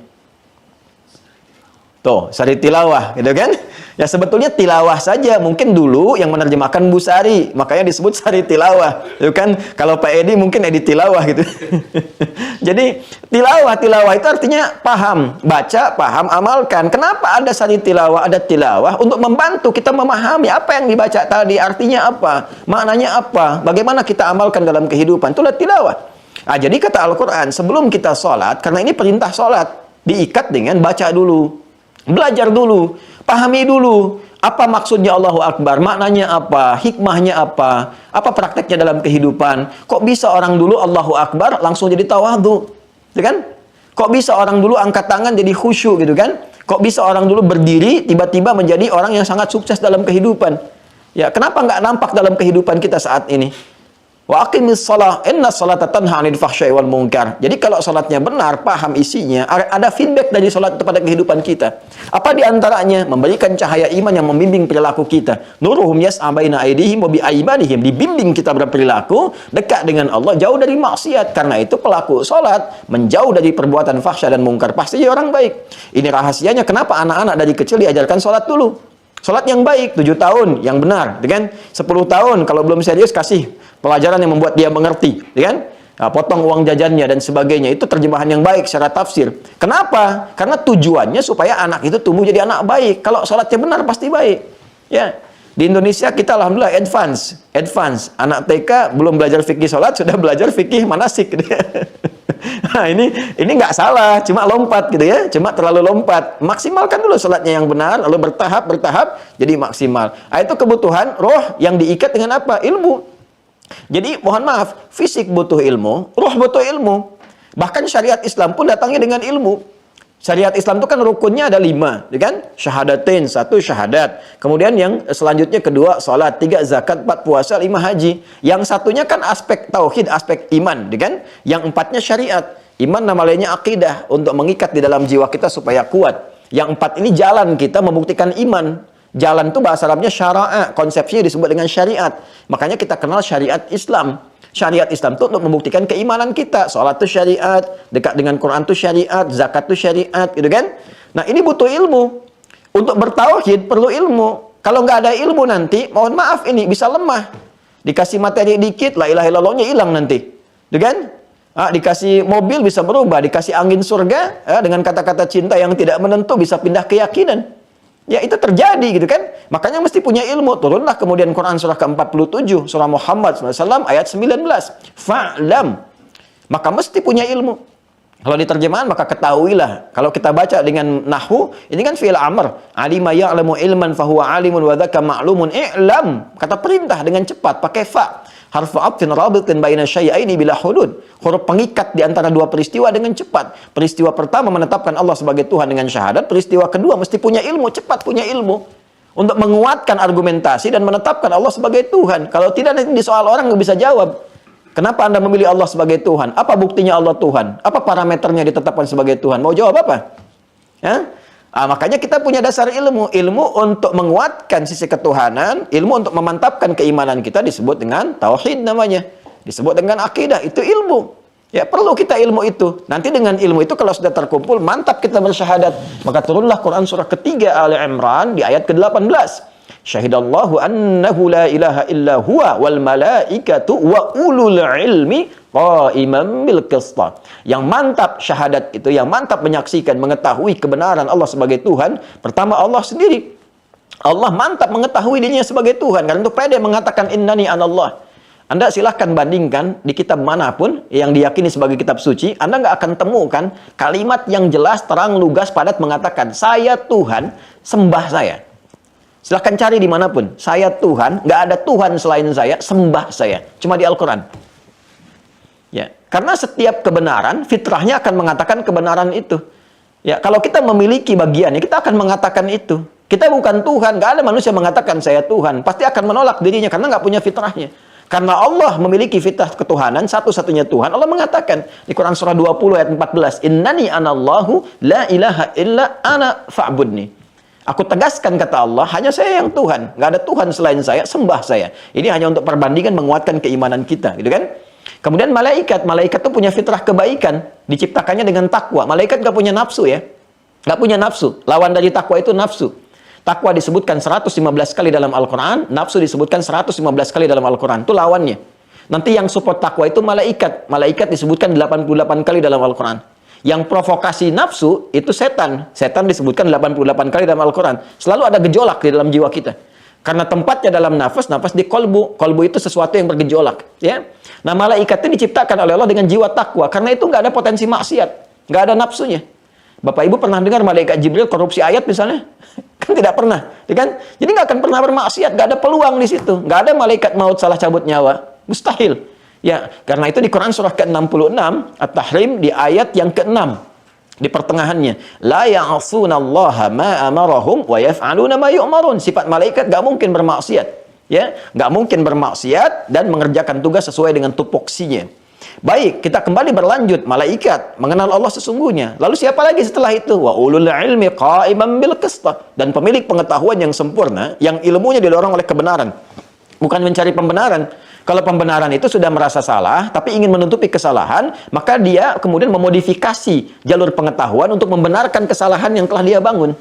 Tuh, Sari Tilawah, gitu kan? Ya sebetulnya tilawah saja. Mungkin dulu yang menerjemahkan Bu Sari, makanya disebut Sari Tilawah. Itu kan kalau Pak Edi mungkin Edi Tilawah gitu. Jadi tilawah itu artinya paham, baca, paham, amalkan. Kenapa ada Sari Tilawah, ada tilawah? Untuk membantu kita memahami apa yang dibaca tadi, artinya apa, maknanya apa, bagaimana kita amalkan dalam kehidupan. Itulah tilawah. Nah, jadi kata Al-Quran, sebelum kita sholat, karena ini perintah sholat, diikat dengan baca dulu. Belajar dulu, pahami dulu apa maksudnya Allahu Akbar, maknanya apa, hikmahnya apa prakteknya dalam kehidupan. Kok bisa orang dulu Allahu Akbar langsung jadi tawadhu, gitu kan? Kok bisa orang dulu angkat tangan jadi khusyuk, gitu kan? Kok bisa orang dulu berdiri tiba-tiba menjadi orang yang sangat sukses dalam kehidupan? Ya, kenapa nggak nampak dalam kehidupan kita saat ini? Wa aqimis shalah, inna sholata tanha 'anil fahsya'i wal munkar. Jadi kalau salatnya benar, paham isinya, ada feedback dari salat kepada kehidupan kita. Apa di antaranya? Memberikan cahaya iman yang membimbing perilaku kita. Nuruhum yas'a baina aydihim wa bi aymanihim. Dibimbing kita berperilaku dekat dengan Allah, jauh dari maksiat. Karena itu pelaku salat menjauh dari perbuatan fahsya dan mungkar, pasti jadi orang baik. Ini rahasianya kenapa anak-anak dari kecil diajarkan salat dulu. Salat yang baik, 7 tahun, yang benar, kan? 10 tahun, kalau belum serius, kasih pelajaran yang membuat dia mengerti, kan? Nah, potong uang jajannya dan sebagainya. Itu terjemahan yang baik secara tafsir. Kenapa? Karena tujuannya supaya anak itu tumbuh jadi anak baik. Kalau salatnya benar, pasti baik. Ya, di Indonesia kita alhamdulillah advance. Anak TK belum belajar fikih salat, sudah belajar fikih manasik. Nah, ini nggak salah, cuma lompat gitu ya, cuma terlalu lompat. Maksimalkan dulu salatnya yang benar, lalu bertahap jadi maksimal. Nah, itu kebutuhan roh yang diikat dengan apa? Ilmu. Jadi mohon maaf, fisik butuh ilmu, roh butuh ilmu. Bahkan syariat Islam pun datangnya dengan ilmu. Syariat Islam itu kan rukunnya ada 5, ya kan? Syahadatain, 1 syahadat. Kemudian yang selanjutnya kedua salat, 3 zakat, 4 puasa, 5 haji. Yang satunya kan aspek tauhid, aspek iman, ya kan? Yang 4-nya syariat. Iman nama lainnya akidah, untuk mengikat di dalam jiwa kita supaya kuat. Yang 4 ini jalan kita membuktikan iman. Jalan itu bahasa Arabnya syara'a, konsepsinya disebut dengan syariat. Makanya kita kenal syariat Islam. Syariat Islam itu untuk membuktikan keimanan kita. Salat itu syariat, dekat dengan Quran itu syariat, zakat itu syariat, gitu kan? Nah, ini butuh ilmu. Untuk bertauhid perlu ilmu. Kalau nggak ada ilmu nanti, mohon maaf ini bisa lemah. Dikasih materi dikit, la ilaha illallahnya hilang nanti. Gitu kan? Dikasih mobil bisa berubah, dikasih angin surga, dengan kata-kata cinta yang tidak menentu bisa pindah keyakinan. Ya, itu terjadi gitu kan. Makanya mesti punya ilmu. Turunlah kemudian Quran surah ke-47, surah Muhammad SAW ayat 19. Fa'lam. Maka mesti punya ilmu. Kalau di terjemahan maka ketahuilah. Kalau kita baca dengan nahwu, ini kan fi'il amr. Alima ya'lamu ilman fahuwa alimun wa dzaka ma'lumun. I'lam. Kata perintah dengan cepat pakai fa. Harfu 'atfin rabitin baina syai'aini bila hudud. Huruf pengikat di antara dua peristiwa dengan cepat. Peristiwa pertama menetapkan Allah sebagai Tuhan dengan syahadat. Peristiwa kedua mesti punya ilmu, cepat punya ilmu. Untuk menguatkan argumentasi dan menetapkan Allah sebagai Tuhan. Kalau tidak nanti di soal orang nggak bisa jawab. Kenapa Anda memilih Allah sebagai Tuhan? Apa buktinya Allah Tuhan? Apa parameternya ditetapkan sebagai Tuhan? Mau jawab apa? Makanya kita punya dasar ilmu. Ilmu untuk menguatkan sisi ketuhanan, ilmu untuk memantapkan keimanan kita disebut dengan tauhid namanya. Disebut dengan akidah, itu ilmu. Ya, perlu kita ilmu itu. Nanti dengan ilmu itu kalau sudah terkumpul, mantap kita bersyahadat. Maka turunlah Quran surah ketiga Ali Imran di ayat ke-18. Syahidallahu annahu la ilaha illa huwa wal malaikatu wa ulul ilmi qa'iman bil qista. Yang mantap syahadat itu, yang mantap menyaksikan, mengetahui kebenaran Allah sebagai Tuhan, pertama Allah sendiri. Allah mantap mengetahui dirinya sebagai Tuhan. Karena itu pede mengatakan innani anallah. Anda silahkan bandingkan di kitab manapun yang diyakini sebagai kitab suci, Anda nggak akan temukan kalimat yang jelas, terang, lugas, padat mengatakan, saya Tuhan, sembah saya. Silahkan cari dimanapun. Saya Tuhan, nggak ada Tuhan selain saya, sembah saya. Cuma di Al-Quran. Ya, karena setiap kebenaran, fitrahnya akan mengatakan kebenaran itu. Ya, kalau kita memiliki bagiannya, kita akan mengatakan itu. Kita bukan Tuhan, nggak ada manusia mengatakan saya Tuhan. Pasti akan menolak dirinya karena nggak punya fitrahnya. Karena Allah memiliki fitrah ketuhanan, satu-satunya Tuhan. Allah mengatakan di Quran surah 20 ayat 14, Innani anallahu la ilaha illa ana fa'budni. Aku tegaskan kata Allah, hanya saya yang Tuhan. Nggak ada Tuhan selain saya, sembah saya. Ini hanya untuk perbandingan menguatkan keimanan kita. Gitu kan? Kemudian malaikat. Malaikat itu punya fitrah kebaikan. Diciptakannya dengan takwa. Malaikat nggak punya nafsu ya. Nggak punya nafsu. Lawan dari takwa itu nafsu. Takwa disebutkan 115 kali dalam Al-Quran. Nafsu disebutkan 115 kali dalam Al-Quran. Itu lawannya. Nanti yang support takwa itu malaikat. Malaikat disebutkan 88 kali dalam Al-Quran. Yang provokasi nafsu itu setan. Setan disebutkan 88 kali dalam Al-Quran. Selalu ada gejolak di dalam jiwa kita. Karena tempatnya dalam nafas, nafas di kolbu. Kolbu itu sesuatu yang bergejolak. Ya. Nah, malaikat itu diciptakan oleh Allah dengan jiwa takwa. Karena itu nggak ada potensi maksiat. Nggak ada nafsunya. Bapak Ibu pernah dengar malaikat Jibril korupsi ayat misalnya? Kan tidak pernah. Ya kan? Jadi nggak akan pernah bermaksiat. Nggak ada peluang di situ. Nggak ada malaikat maut salah cabut nyawa. Mustahil. Ya, karena itu di Quran surah ke-66 At-Tahrim di ayat yang ke-6 di pertengahannya, la ya'sunallaha ma amarahum wa yaf'aluna ma yu'marun. Sifat malaikat enggak mungkin bermaksiat, ya, enggak mungkin bermaksiat dan mengerjakan tugas sesuai dengan tupoksinya. Baik, kita kembali berlanjut. Malaikat mengenal Allah sesungguhnya. Lalu siapa lagi setelah itu? Wa ulul ilmi qa'iman bil qist. Dan pemilik pengetahuan yang sempurna, yang ilmunya didorong oleh kebenaran, bukan mencari pembenaran. Kalau pembenaran itu sudah merasa salah, tapi ingin menutupi kesalahan, maka dia kemudian memodifikasi jalur pengetahuan untuk membenarkan kesalahan yang telah dia bangun.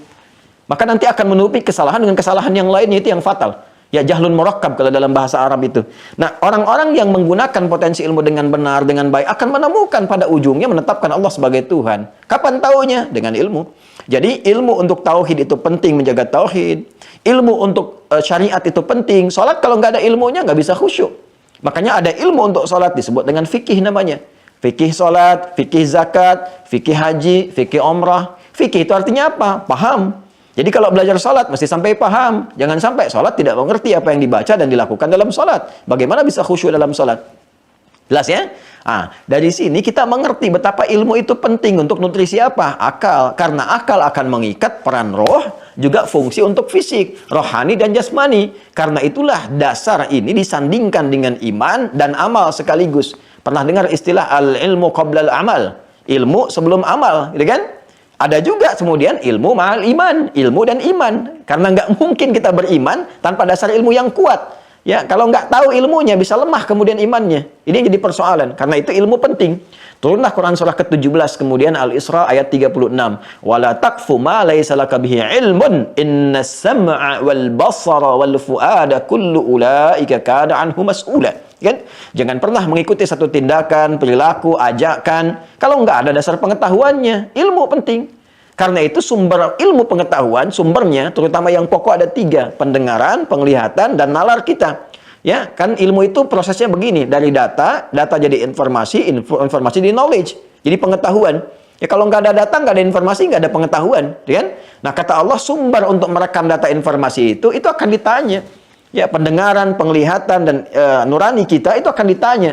Maka nanti akan menutupi kesalahan dengan kesalahan yang lainnya, itu yang fatal. Ya, jahlun murakkab kalau dalam bahasa Arab itu. Nah, orang-orang yang menggunakan potensi ilmu dengan benar, dengan baik, akan menemukan pada ujungnya menetapkan Allah sebagai Tuhan. Kapan taunya? Dengan ilmu. Jadi, ilmu untuk tauhid itu penting, menjaga tauhid. Ilmu untuk syariat itu penting. Salat kalau nggak ada ilmunya, nggak bisa khusyuk. Makanya ada ilmu untuk sholat disebut dengan fikih namanya. Fikih sholat, fikih zakat, fikih haji, fikih umrah. Fikih itu artinya apa? Paham. Jadi kalau belajar sholat mesti sampai paham. Jangan sampai sholat tidak mengerti apa yang dibaca dan dilakukan dalam sholat. Bagaimana bisa khusyuk dalam sholat? Jelas ya? Dari sini kita mengerti betapa ilmu itu penting untuk nutrisi apa? Akal. Karena akal akan mengikat peran roh, juga fungsi untuk fisik, rohani dan jasmani. Karena itulah dasar ini disandingkan dengan iman dan amal sekaligus. Pernah dengar istilah al-ilmu qabla al-amal? Ilmu sebelum amal, gitu kan? Ada juga kemudian ilmu ma'al iman, ilmu dan iman. Karena nggak mungkin kita beriman tanpa dasar ilmu yang kuat. Ya, kalau nggak tahu ilmunya bisa lemah kemudian imannya. Ini yang jadi persoalan. Karena itu ilmu penting. Turunlah Quran surah ke-17 kemudian Al-Isra ayat 36. Wala taqfu ma laysa laka bihi ilmun innas sam'a wal basara wal fuada kullu ulaika kana anhu mas'ula. Kan? Jangan pernah mengikuti satu tindakan, perilaku, ajakan kalau nggak ada dasar pengetahuannya. Ilmu penting. Karena itu sumber ilmu pengetahuan, sumbernya terutama yang pokok ada 3. Pendengaran, penglihatan, dan nalar kita. Ya, kan ilmu itu prosesnya begini. Dari data jadi informasi, informasi di knowledge. Jadi pengetahuan. Ya kalau nggak ada data, nggak ada informasi, nggak ada pengetahuan. Kan? Nah kata Allah sumber untuk merekam data informasi itu akan ditanya. Ya pendengaran, penglihatan, dan nurani kita itu akan ditanya.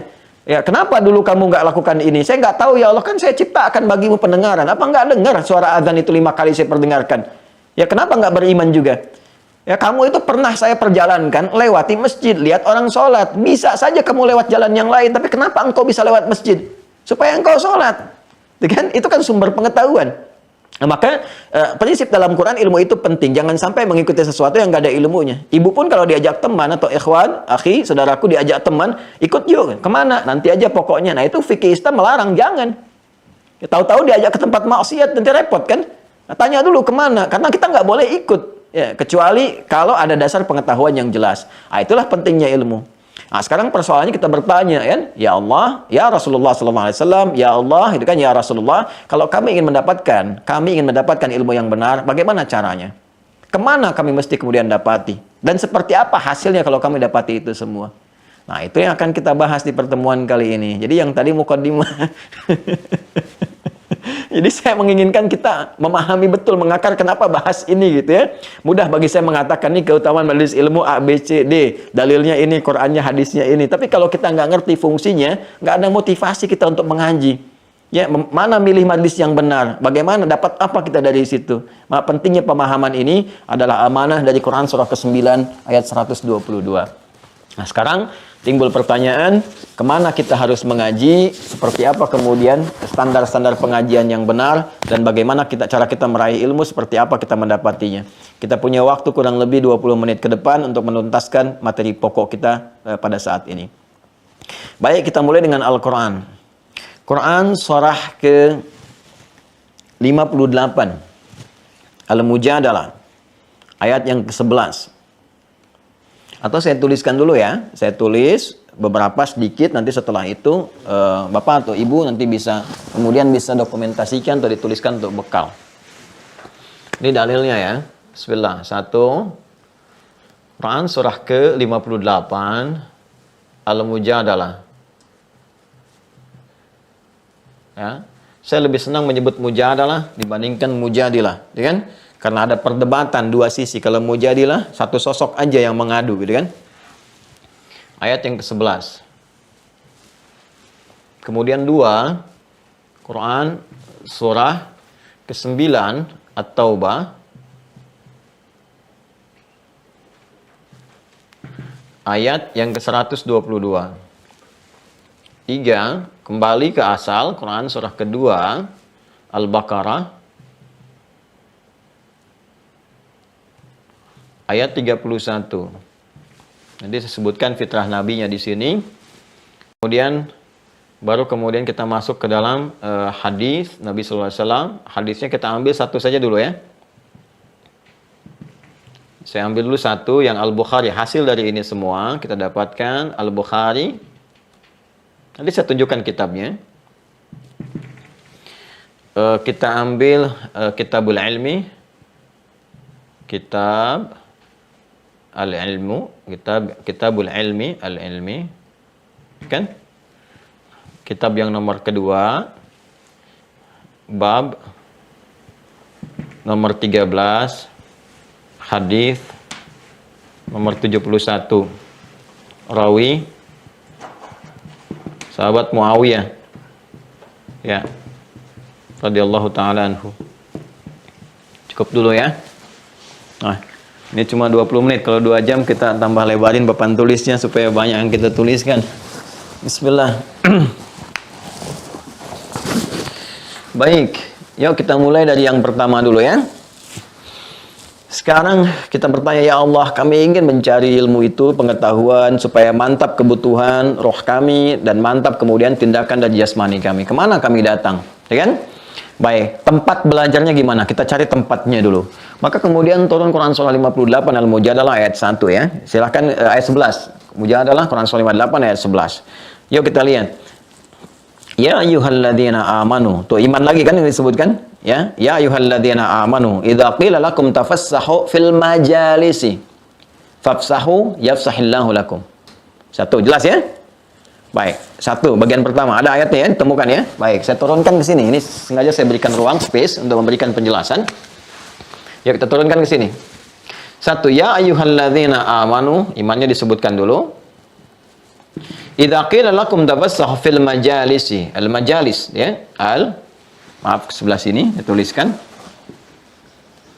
Ya, kenapa dulu kamu nggak lakukan ini? Saya nggak tahu ya Allah, kan saya ciptakan bagimu pendengaran. Apa nggak dengar suara azan itu 5 kali saya perdengarkan? Ya, kenapa nggak beriman juga? Ya, kamu itu pernah saya perjalankan, lewati masjid, lihat orang sholat. Bisa saja kamu lewat jalan yang lain, tapi kenapa engkau bisa lewat masjid? Supaya engkau sholat. Itu kan sumber pengetahuan. Nah, maka prinsip dalam Quran ilmu itu penting. Jangan sampai mengikuti sesuatu yang nggak ada ilmunya. Ibu pun kalau diajak teman atau ikhwan, akhi, saudaraku diajak teman, ikut yuk. Kemana? Nanti aja pokoknya. Nah itu fikih Islam melarang, jangan. Ya, tahu-tahu diajak ke tempat maksiat, nanti repot kan? Nah, tanya dulu kemana? Karena kita nggak boleh ikut. Ya, kecuali kalau ada dasar pengetahuan yang jelas. Nah, itulah pentingnya ilmu. Nah, sekarang persoalannya kita bertanya, kan? Ya Allah, ya Rasulullah SAW, ya Allah, itu kan ya Rasulullah. Kalau kami ingin mendapatkan ilmu yang benar, bagaimana caranya? Kemana kami mesti kemudian dapati? Dan seperti apa hasilnya kalau kami dapati itu semua? Nah, itu yang akan kita bahas di pertemuan kali ini. Jadi yang tadi muqaddimah. Jadi saya menginginkan kita memahami betul mengakar kenapa bahas ini gitu ya. Mudah bagi saya mengatakan ini keutamaan majelis ilmu A, B, C, D. Dalilnya ini, Qur'annya, hadisnya ini. Tapi kalau kita nggak ngerti fungsinya, nggak ada motivasi kita untuk mengaji. Ya, mana milih majelis yang benar? Bagaimana dapat apa kita dari situ? Maka pentingnya pemahaman ini adalah amanah dari Quran surah ke-9 ayat 122. Nah sekarang timbul pertanyaan, kemana kita harus mengaji, seperti apa kemudian standar-standar pengajian yang benar, dan bagaimana cara kita meraih ilmu, seperti apa kita mendapatinya. Kita punya waktu kurang lebih 20 menit ke depan untuk menuntaskan materi pokok kita pada saat ini. Baik, kita mulai dengan Al-Quran. Quran surah ke-58. Al-Mujadalah. Ayat yang ke-11. Atau saya tuliskan dulu ya. Saya tulis beberapa sedikit, nanti setelah itu Bapak atau Ibu nanti kemudian bisa dokumentasikan atau dituliskan untuk bekal. Ini dalilnya ya. Bismillah. 1. Quran surah ke-58 Al-Mujadalah. Ya. Saya lebih senang menyebut mujadalah dibandingkan mujadilah, ya kan? Karena ada perdebatan dua sisi. Kalau mujadilah, satu sosok aja yang mengadu, gitu kan? Ayat yang ke-11. Kemudian 2, Quran surah ke-9 At-Taubah. Ayat yang ke-122. 3, kembali ke asal, Quran surah kedua Al-Baqarah. Ayat 31. Jadi saya sebutkan fitrah nabinya di sini. Kemudian kemudian kita masuk ke dalam hadis Nabi sallallahu alaihi wasallam. Hadisnya kita ambil satu saja dulu ya. Saya ambil dulu satu yang Al-Bukhari. Hasil dari ini semua kita dapatkan Al-Bukhari. Nanti saya tunjukkan kitabnya. Kita ambil Kitabul Ilmi. Kitab Al-Ilmu, Kitabul Ilmi, Al-Ilmi. Kan? Kitab yang nomor kedua, bab nomor 13, hadis nomor 71. Rawi sahabat Muawiyah. Ya. Radhiyallahu taala anhu. Cukup dulu ya. Nah, ini cuma 20 menit. Kalau 2 jam kita tambah lebarin papan tulisnya supaya banyak yang kita tuliskan. Bismillah. Baik, yuk kita mulai dari yang pertama dulu ya. Sekarang kita bertanya, ya Allah, kami ingin mencari ilmu itu, pengetahuan, supaya mantap kebutuhan roh kami, dan mantap kemudian tindakan dan jasmani kami. Kemana kami datang? Ya kan? Baik, tempat belajarnya gimana? Kita cari tempatnya dulu. Maka kemudian turun Quran Surah 58 Al-Mujadalah ayat 1 ya. Silahkan ayat 11. Mujadalah Quran Surah 58 ayat 11. Yuk kita lihat. Ya ayyuhalladzina amanu. Tuh iman lagi kan yang disebutkan? Ya ayyuhalladzina amanu. Idza qila lakum tafassahu fil majalisi. Fafsahu yafsahillahu lakum. Satu, jelas ya? Baik, satu, bagian pertama. Ada ayatnya ya, ditemukan ya. Baik, saya turunkan ke sini. Ini sengaja saya berikan ruang, space, untuk memberikan penjelasan. Ya, kita turunkan ke sini. Satu, ya ayyuhalladzina amanu. Imannya disebutkan dulu. Idza qila lakum tafassahu fil majalisi. Al-majalis, ya. Maaf, sebelah sini, saya tuliskan.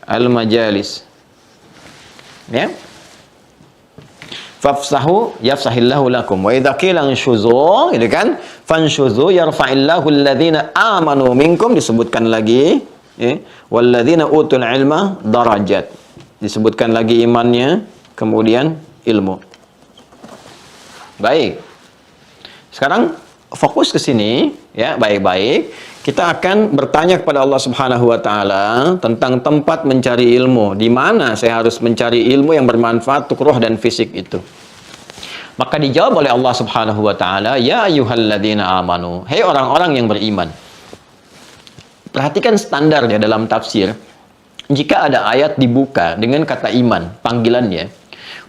Al-majalis. Ya. Fafsahu yafsahillahu lakum wa idza qila anshuzu, gitu kan, fanshuzu yarfa'illahu alladhina amanu minkum, disebutkan lagi ya, walladzina utul ilma darajat, disebutkan lagi imannya, kemudian ilmu. Baik, sekarang fokus ke sini ya, baik-baik. Kita akan bertanya kepada Allah Subhanahu wa taala tentang tempat mencari ilmu. Di mana saya harus mencari ilmu yang bermanfaat untuk roh dan fisik itu? Maka dijawab oleh Allah Subhanahu wa taala, ya ayyuhalladzina amanu. Hei orang-orang yang beriman. Perhatikan standarnya dalam tafsir. Jika ada ayat dibuka dengan kata iman, panggilannya,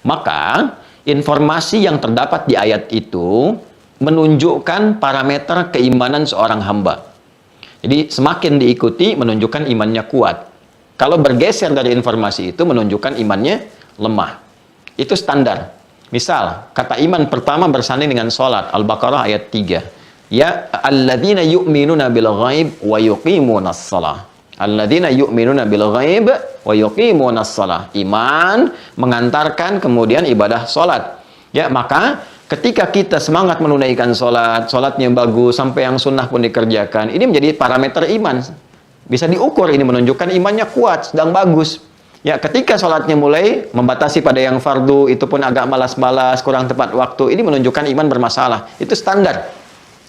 maka informasi yang terdapat di ayat itu menunjukkan parameter keimanan seorang hamba. Jadi semakin diikuti menunjukkan imannya kuat. Kalau bergeser dari informasi itu menunjukkan imannya lemah. Itu standar. Misal, kata iman pertama bersanding dengan sholat. Al-Baqarah ayat 3. Ya alladzina yu'minuna bil ghaib wa yuqimunas shalah. Alladzina yu'minuna bil ghaib wa yuqimunas shalah. Iman mengantarkan kemudian ibadah sholat. Ya, maka ketika kita semangat menunaikan sholat, sholatnya bagus, sampai yang sunnah pun dikerjakan, ini menjadi parameter iman. Bisa diukur, ini menunjukkan imannya kuat, sedang bagus. Ya, ketika sholatnya mulai membatasi pada yang fardu, itu pun agak malas-malas, kurang tepat waktu, ini menunjukkan iman bermasalah. Itu standar.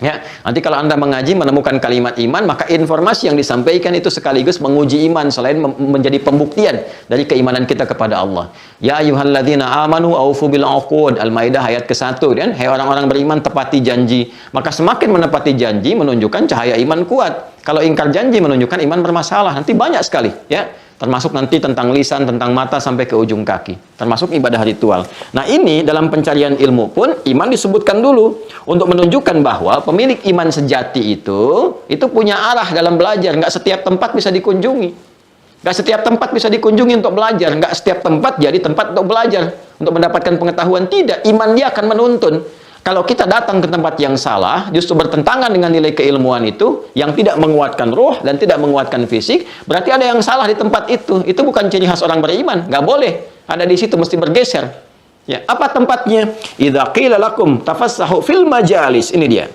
Ya, nanti kalau Anda mengaji menemukan kalimat iman, maka informasi yang disampaikan itu sekaligus menguji iman selain menjadi pembuktian dari keimanan kita kepada Allah. Ya ayyuhalladzina amanu aufu bil uqud. Al-Maidah ayat ke-1 kan, hai orang-orang beriman tepati janji. Maka semakin menepati janji menunjukkan cahaya iman kuat. Kalau ingkar janji menunjukkan iman bermasalah. Nanti banyak sekali, ya. Termasuk nanti tentang lisan, tentang mata sampai ke ujung kaki. Termasuk ibadah ritual. Nah ini dalam pencarian ilmu pun iman disebutkan dulu. Untuk menunjukkan bahwa pemilik iman sejati itu punya arah dalam belajar. Nggak setiap tempat bisa dikunjungi. Nggak setiap tempat bisa dikunjungi untuk belajar. Nggak setiap tempat jadi tempat untuk belajar. Untuk mendapatkan pengetahuan. Tidak. Iman dia akan menuntun. Kalau kita datang ke tempat yang salah, justru bertentangan dengan nilai keilmuan itu, yang tidak menguatkan roh dan tidak menguatkan fisik, berarti ada yang salah di tempat itu. Itu bukan ciri khas orang beriman. Nggak boleh. Ada di situ, mesti bergeser. Ya, apa tempatnya? Idza qila lakum tafassahu fil majalis. Ini dia.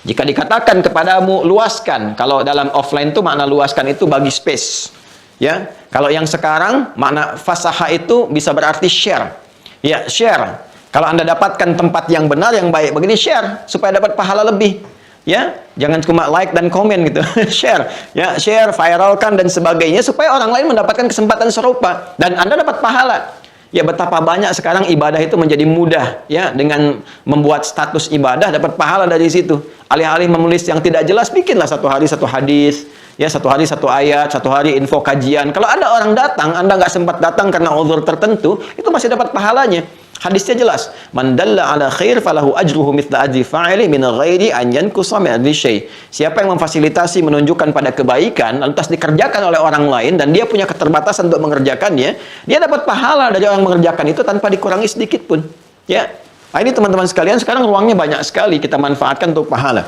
Jika dikatakan kepadamu, luaskan. Kalau dalam offline itu makna luaskan itu bagi space. Ya, kalau yang sekarang makna fasaha itu bisa berarti share. Ya, share. Kalau Anda dapatkan tempat yang benar, yang baik, begini share supaya dapat pahala lebih. Ya, jangan cuma like dan komen gitu. Share, ya, share, viralkan dan sebagainya supaya orang lain mendapatkan kesempatan serupa dan Anda dapat pahala. Ya, betapa banyak sekarang ibadah itu menjadi mudah, ya, dengan membuat status ibadah dapat pahala dari situ. Alih-alih menulis yang tidak jelas, bikinlah satu hari satu hadis, ya, satu hari satu ayat, satu hari info kajian. Kalau ada orang datang, Anda nggak sempat datang karena uzur tertentu, itu masih dapat pahalanya. Hadisnya jelas, man dalla ala khair falahu ajruhu mithla ajri fa'ili min ghairi an yanqusa min ajri syai'. Siapa yang memfasilitasi menunjukkan pada kebaikan lantas dikerjakan oleh orang lain dan dia punya keterbatasan untuk mengerjakannya, dia dapat pahala dari orang mengerjakan itu tanpa dikurangi sedikit pun. Ya. Nah, ini teman-teman sekalian, sekarang ruangnya banyak sekali kita manfaatkan untuk pahala.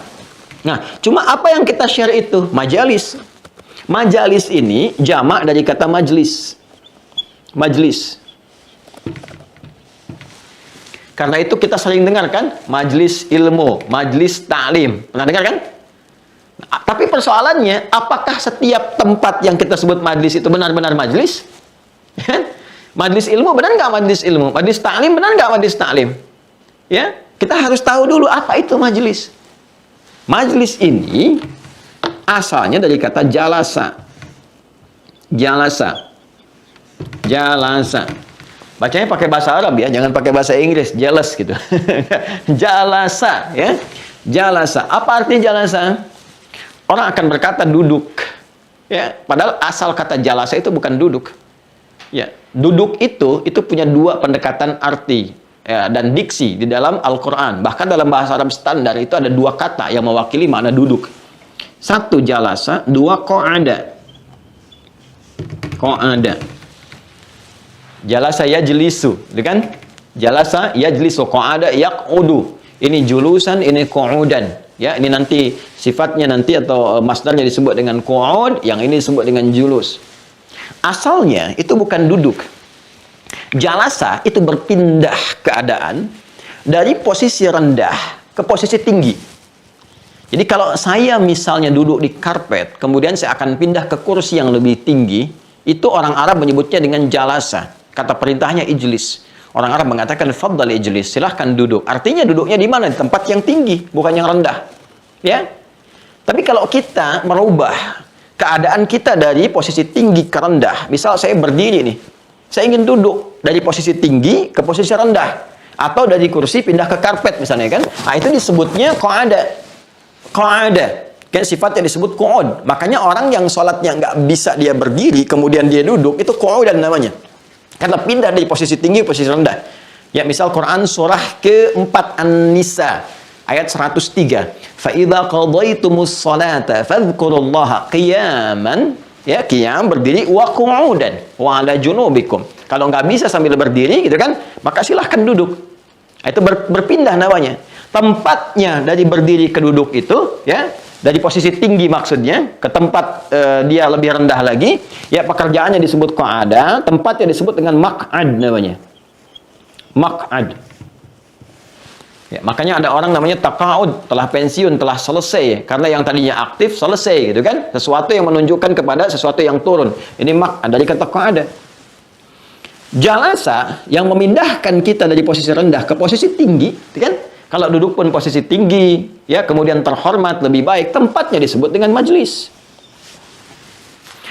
Nah, cuma apa yang kita share itu? Majalis. Majalis ini jamak dari kata majlis. Majlis. Karena itu kita sering dengar kan? Majlis ilmu, majlis ta'lim. Pernah dengar kan? Tapi persoalannya, apakah setiap tempat yang kita sebut majlis itu benar-benar majlis? Majlis ilmu benar nggak majlis ilmu? Majlis ta'lim benar nggak majlis ta'lim? Ya, kita harus tahu dulu apa itu majlis. Majlis ini asalnya dari kata jalasa. Jalasa. Jalasa. Bacanya pakai bahasa Arab ya, jangan pakai bahasa Inggris, jelas gitu. Jalasa, ya. Jalasa. Apa artinya jalasa? Orang akan berkata duduk. Ya, padahal asal kata jalasa itu bukan duduk. Ya, duduk itu punya dua pendekatan arti. Ya, dan diksi di dalam Al-Quran. Bahkan dalam bahasa Arab standar itu ada dua kata yang mewakili makna duduk. Satu jalasa, dua qa'ada. Qa'ada. Jalasa yajlisu, kan? Jalasa yajlisu, qa'ada yaq'udu. Ini julusan, ini qu'udan. Ya, ini nanti sifatnya nanti atau masdarnya disebut dengan qu'ud, yang ini disebut dengan julus. Asalnya itu bukan duduk. Jalasa itu berpindah keadaan dari posisi rendah ke posisi tinggi. Jadi kalau saya misalnya duduk di karpet, kemudian saya akan pindah ke kursi yang lebih tinggi, itu orang Arab menyebutnya dengan jalasa. Kata perintahnya ijlis. Orang Arab mengatakan faddal ijlis, silahkan duduk. Artinya duduknya di mana? Di tempat yang tinggi, bukan yang rendah. Ya. Tapi kalau kita merubah keadaan kita dari posisi tinggi ke rendah, misal saya berdiri nih, saya ingin duduk dari posisi tinggi ke posisi rendah, atau dari kursi pindah ke karpet misalnya kan, nah itu disebutnya qa'ada. Qa'ada, kan sifatnya disebut qu'ud. Makanya orang yang sholatnya nggak bisa dia berdiri kemudian dia duduk, itu qu'udan namanya, karena pindah dari posisi tinggi ke posisi rendah. Ya, misal Quran surah ke-4 An-Nisa ayat 103, fa idza qadaytumus sholata fadhkurullaha qiyaman. Ya, qiyam berdiri, wa qu'udan wa ala junubikum. Kalau nggak bisa sambil berdiri gitu kan, maka silahkan duduk. Itu berpindah namanya. Tempatnya dari berdiri ke duduk itu, ya, dari posisi tinggi maksudnya ke tempat dia lebih rendah lagi, ya pekerjaannya disebut qa'ada, tempatnya disebut dengan maq'ad namanya. Maq'ad. Ya, makanya ada orang namanya taqa'ud, telah pensiun, telah selesai. Karena yang tadinya aktif, selesai gitu kan. Sesuatu yang menunjukkan kepada sesuatu yang turun. Ini dari kata qa'ada. Jalasa yang memindahkan kita dari posisi rendah ke posisi tinggi, gitu kan? Kalau duduk pun posisi tinggi, ya, kemudian terhormat, lebih baik, tempatnya disebut dengan majlis.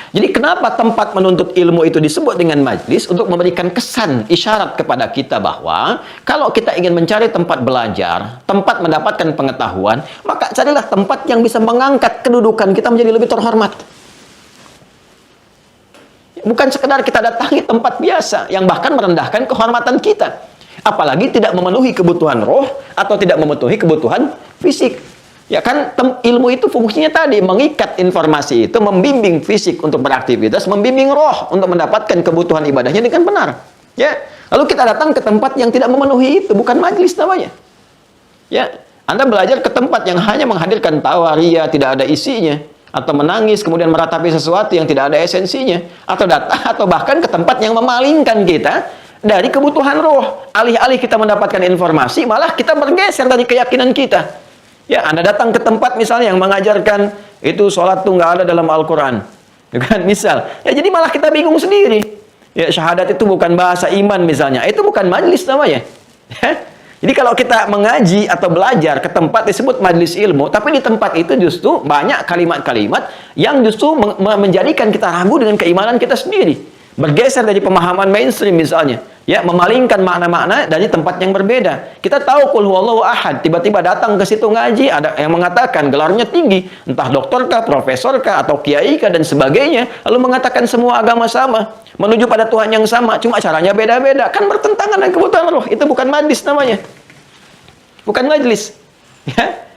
Jadi kenapa tempat menuntut ilmu itu disebut dengan majlis? Untuk memberikan kesan, isyarat kepada kita bahwa kalau kita ingin mencari tempat belajar, tempat mendapatkan pengetahuan, maka carilah tempat yang bisa mengangkat kedudukan kita menjadi lebih terhormat. Bukan sekedar kita datangi tempat biasa yang bahkan merendahkan kehormatan kita. Apalagi tidak memenuhi kebutuhan roh atau tidak memenuhi kebutuhan fisik. Ya kan, ilmu itu fungsinya tadi mengikat informasi itu, membimbing fisik untuk beraktivitas, membimbing roh untuk mendapatkan kebutuhan ibadahnya dengan benar. Ya, lalu kita datang ke tempat yang tidak memenuhi itu, bukan majlis namanya. Ya, Anda belajar ke tempat yang hanya menghadirkan tawa, ria, tidak ada isinya, atau menangis kemudian meratapi sesuatu yang tidak ada esensinya, atau datang atau bahkan ke tempat yang memalingkan kita dari kebutuhan roh. Alih-alih kita mendapatkan informasi, malah kita bergeser dari keyakinan kita. Ya, Anda datang ke tempat misalnya yang mengajarkan itu sholat tuh nggak ada dalam Al-Quran. Ya kan, misal. Ya, jadi malah kita bingung sendiri. Ya, syahadat itu bukan bahasa iman misalnya. Itu bukan majlis namanya. Ya. Jadi kalau kita mengaji atau belajar ke tempat disebut majlis ilmu, tapi di tempat itu justru banyak kalimat-kalimat yang justru menjadikan kita ragu dengan keimanan kita sendiri. Bergeser dari pemahaman mainstream misalnya, ya, memalingkan makna-makna dari tempat yang berbeda. Kita tahu qul huwallahu ahad, tiba-tiba datang ke situ ngaji, ada yang mengatakan gelarnya tinggi, entah doktorkah, profesorkah, atau kiaikah dan sebagainya, lalu mengatakan semua agama sama, menuju pada Tuhan yang sama, cuma caranya beda-beda, kan bertentangan dengan kebutuhan roh. Itu bukan majlis namanya, bukan majlis. Ya,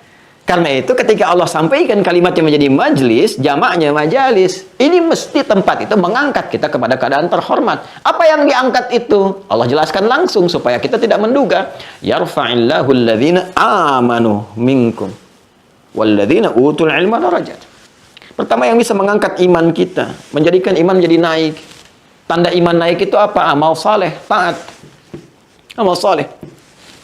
Karena itu ketika Allah sampaikan kalimatnya menjadi majlis, jamaknya majalis, ini mesti tempat itu mengangkat kita kepada keadaan terhormat. Apa yang diangkat itu? Allah jelaskan langsung supaya kita tidak menduga. Yarfa'illahu alladhina amanu minkum walladzina utul ilma darajat. Pertama yang bisa mengangkat iman kita, menjadikan iman menjadi naik. Tanda iman naik itu apa? Amal saleh, taat. Amal saleh.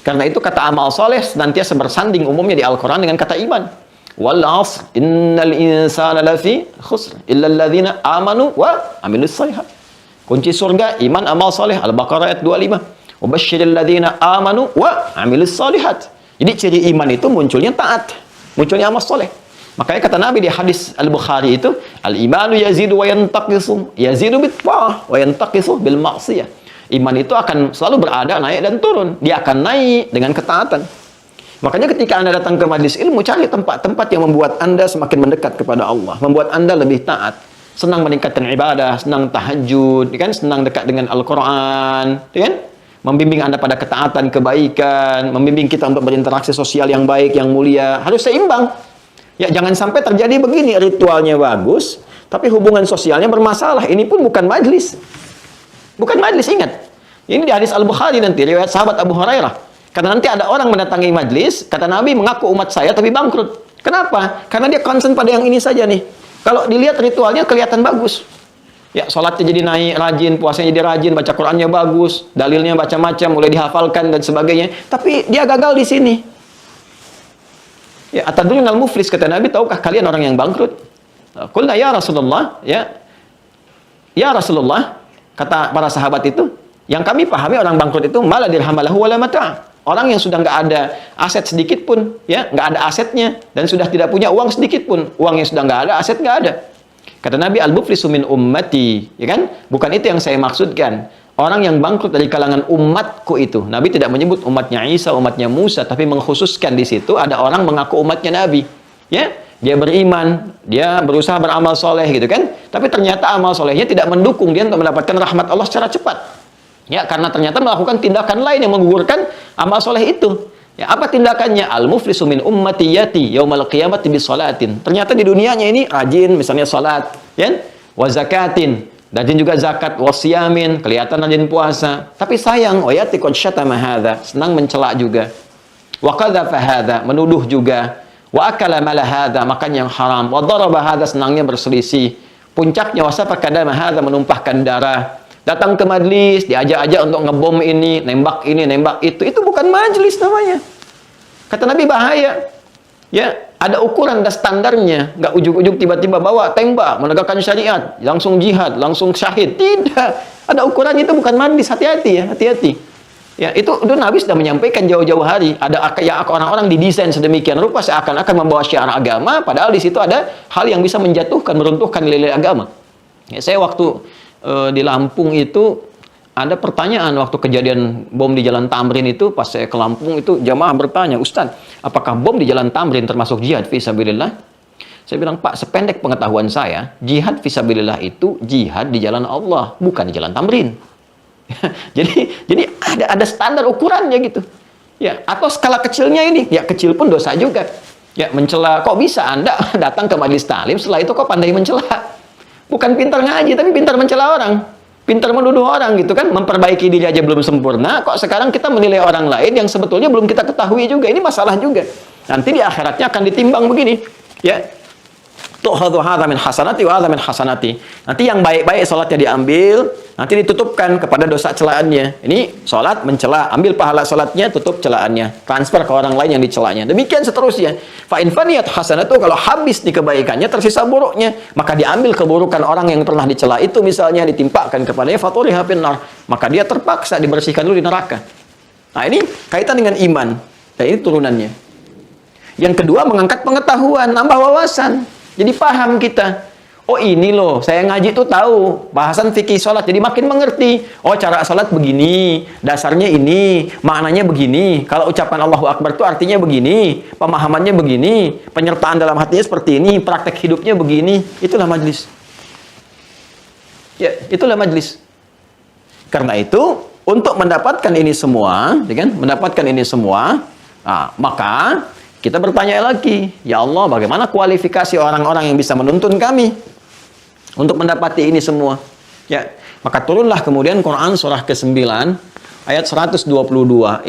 Karena itu kata amal soleh senantiasa bersanding umumnya di Al-Quran dengan kata iman. Wal 'ashr innal insana lafi khusr illa alladzina amanu wa amilus shalihat. Kunci surga iman amal soleh. Al-Baqarah ayat 25. Wa basyiril ladzina amanu wa amilus shalihat. Jadi ciri iman itu munculnya taat, munculnya amal soleh. Makanya kata Nabi di hadis Al-Bukhari itu, al-imanu yazidu wa yantaqisu, yazidu bit ta'ah wa yantaqisu bil ma'siyah. Iman itu akan selalu berada, naik dan turun. Dia akan naik dengan ketaatan. Makanya ketika Anda datang ke majelis ilmu, cari tempat-tempat yang membuat Anda semakin mendekat kepada Allah, membuat Anda lebih taat, senang meningkatkan ibadah, senang tahajud, kan? Senang dekat dengan Al-Quran, kan? Membimbing Anda pada ketaatan, kebaikan, membimbing kita untuk berinteraksi sosial yang baik, yang mulia. Harus seimbang. Ya, jangan sampai terjadi begini, ritualnya bagus, tapi hubungan sosialnya bermasalah. Ini pun bukan majlis. Bukan majlis, ingat. Ini di hadis Al-Bukhari nanti, riwayat sahabat Abu Hurairah. Karena nanti ada orang mendatangi majlis, kata Nabi, mengaku umat saya tapi bangkrut. Kenapa? Karena dia concern pada yang ini saja nih. Kalau dilihat ritualnya kelihatan bagus. Ya, sholatnya jadi naik, rajin, puasanya jadi rajin, baca Qur'annya bagus, dalilnya macam-macam, mulai dihafalkan dan sebagainya. Tapi dia gagal di sini. Ya, atadrunal muflis, kata Nabi, tahukah kalian orang yang bangkrut? Qulna ya Rasulullah, ya Rasulullah, kata para sahabat itu, yang kami pahami orang bangkrut itu malah dirhamalahu wala mata'. Orang yang sudah nggak ada aset sedikit pun, ya, nggak ada asetnya dan sudah tidak punya uang sedikit pun. Uangnya sudah nggak ada, aset nggak ada. Kata Nabi, al-muflisu min ummati, ya kan? Bukan itu yang saya maksudkan. Orang yang bangkrut dari kalangan umatku itu. Nabi tidak menyebut umatnya Isa, umatnya Musa, tapi mengkhususkan di situ ada orang mengaku umatnya Nabi. Ya, dia beriman, dia berusaha beramal soleh gitu kan, tapi ternyata amal solehnya tidak mendukung dia untuk mendapatkan rahmat Allah secara cepat. Ya, karena ternyata melakukan tindakan lain yang menggugurkan amal soleh itu. Ya, apa tindakannya? Al-muflisu min ummati yati yaumal qiyamati bisolatin. Ternyata di dunianya ini rajin, misalnya salat, ya, wa zakatin, rajin juga zakat, wasiyamin, kelihatan rajin puasa. Tapi sayang, wayati qad syatama hadza, senang mencela juga. Wa qadzafa hadza, menuduh juga. Wa akala mala hadza, makan yang haram. Wa daraba hadza, senangnya berselisih. Puncaknya wasafa kadama hadza, menumpahkan darah. Datang ke majlis, diajak-ajak untuk ngebom ini, nembak itu. Itu bukan majlis namanya. Kata Nabi, bahaya. Ya, ada ukuran, ada standarnya. Nggak ujuk-ujuk tiba-tiba bawa tembak, menegakkan syariat, langsung jihad, langsung syahid. Tidak. Ada ukurannya, itu bukan majlis. Hati-hati ya, hati-hati. Ya, itu Nabi sudah menyampaikan jauh-jauh hari. Ada yang orang-orang didesain sedemikian rupa seakan-akan membawa syiar agama, padahal di situ ada hal yang bisa menjatuhkan, meruntuhkan nilai agama. Ya, saya waktu di Lampung itu ada pertanyaan waktu kejadian bom di Jalan Tamrin itu, pas saya ke Lampung itu jamaah bertanya, Ustaz, apakah bom di Jalan Tamrin termasuk jihad fisabilillah? Saya bilang, Pak, sependek pengetahuan saya, jihad fisabilillah itu jihad di jalan Allah, bukan di Jalan Tamrin. jadi ada standar ukurannya gitu. Ya, atau skala kecilnya ini, ya kecil pun dosa juga. Ya, mencela, kok bisa Anda datang ke majelis taklim setelah itu kok pandai mencela? Bukan pintar ngaji, tapi pintar mencela orang. Pintar menuduh orang gitu kan. Memperbaiki diri aja belum sempurna. Kok sekarang kita menilai orang lain yang sebetulnya belum kita ketahui juga. Ini masalah juga. Nanti di akhiratnya akan ditimbang begini. Ya. Tu'khadhu hadza min hasanati wa hadza min hasanati. Nanti yang baik-baik salatnya diambil, nanti ditutupkan kepada dosa celaannya. Ini salat mencela, ambil pahala salatnya, tutup celaannya, transfer ke orang lain yang dicelanya. Demikian seterusnya. Fa in faniyat hasanatu, kalau habis di kebaikannya tersisa buruknya, maka diambil keburukan orang yang pernah dicela itu misalnya ditimpakan kepadanya, faturiha finnar, maka dia terpaksa dibersihkan dulu di neraka. Nah, ini kaitan dengan iman. Dan ini turunannya. Yang kedua, mengangkat pengetahuan, nambah wawasan. Jadi paham kita. Oh, ini loh, saya ngaji tuh tahu bahasan fikih sholat, jadi makin mengerti. Oh, cara sholat begini, dasarnya ini, maknanya begini. Kalau ucapan Allahu Akbar itu artinya begini, pemahamannya begini, penyertaan dalam hatinya seperti ini, praktek hidupnya begini. Itulah majlis. Ya, itulah majlis. Karena itu, untuk mendapatkan ini semua, mendapatkan ini semua, maka Kita bertanya lagi, ya Allah, bagaimana kualifikasi orang-orang yang bisa menuntun kami untuk mendapati ini semua? Ya, maka turunlah kemudian Quran surah ke-9 ayat 122.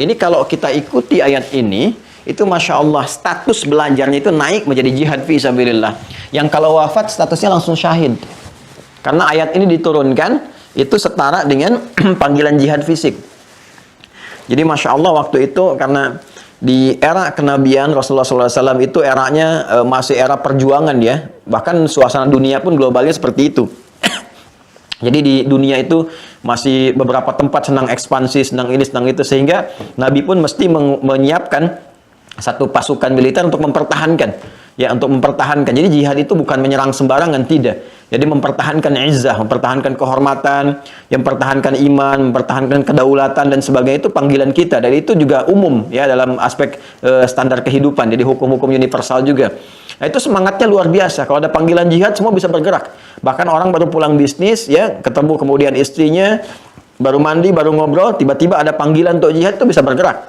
Ini kalau kita ikuti ayat ini, itu Masya Allah status belajarnya itu naik menjadi jihad fi sabilillah. Yang kalau wafat statusnya langsung syahid. Karena ayat ini diturunkan, itu setara dengan panggilan jihad fisik. Jadi Masya Allah waktu itu karena di era kenabian Rasulullah SAW itu eranya masih era perjuangan ya. Bahkan suasana dunia pun globalnya seperti itu. Jadi di dunia itu masih beberapa tempat senang ekspansi, senang ini, senang itu. Sehingga Nabi pun mesti menyiapkan satu pasukan militer untuk mempertahankan. Ya, untuk mempertahankan. Jadi jihad itu bukan menyerang sembarangan, tidak. Jadi mempertahankan izzah, mempertahankan kehormatan, yang mempertahankan iman, mempertahankan kedaulatan dan sebagainya itu panggilan kita. Dan itu juga umum ya dalam aspek standar kehidupan. Jadi hukum-hukum universal juga. Nah, itu semangatnya luar biasa. Kalau ada panggilan jihad, semua bisa bergerak. Bahkan orang baru pulang bisnis, ya, ketemu kemudian istrinya, baru mandi, baru ngobrol, tiba-tiba ada panggilan untuk jihad, itu bisa bergerak.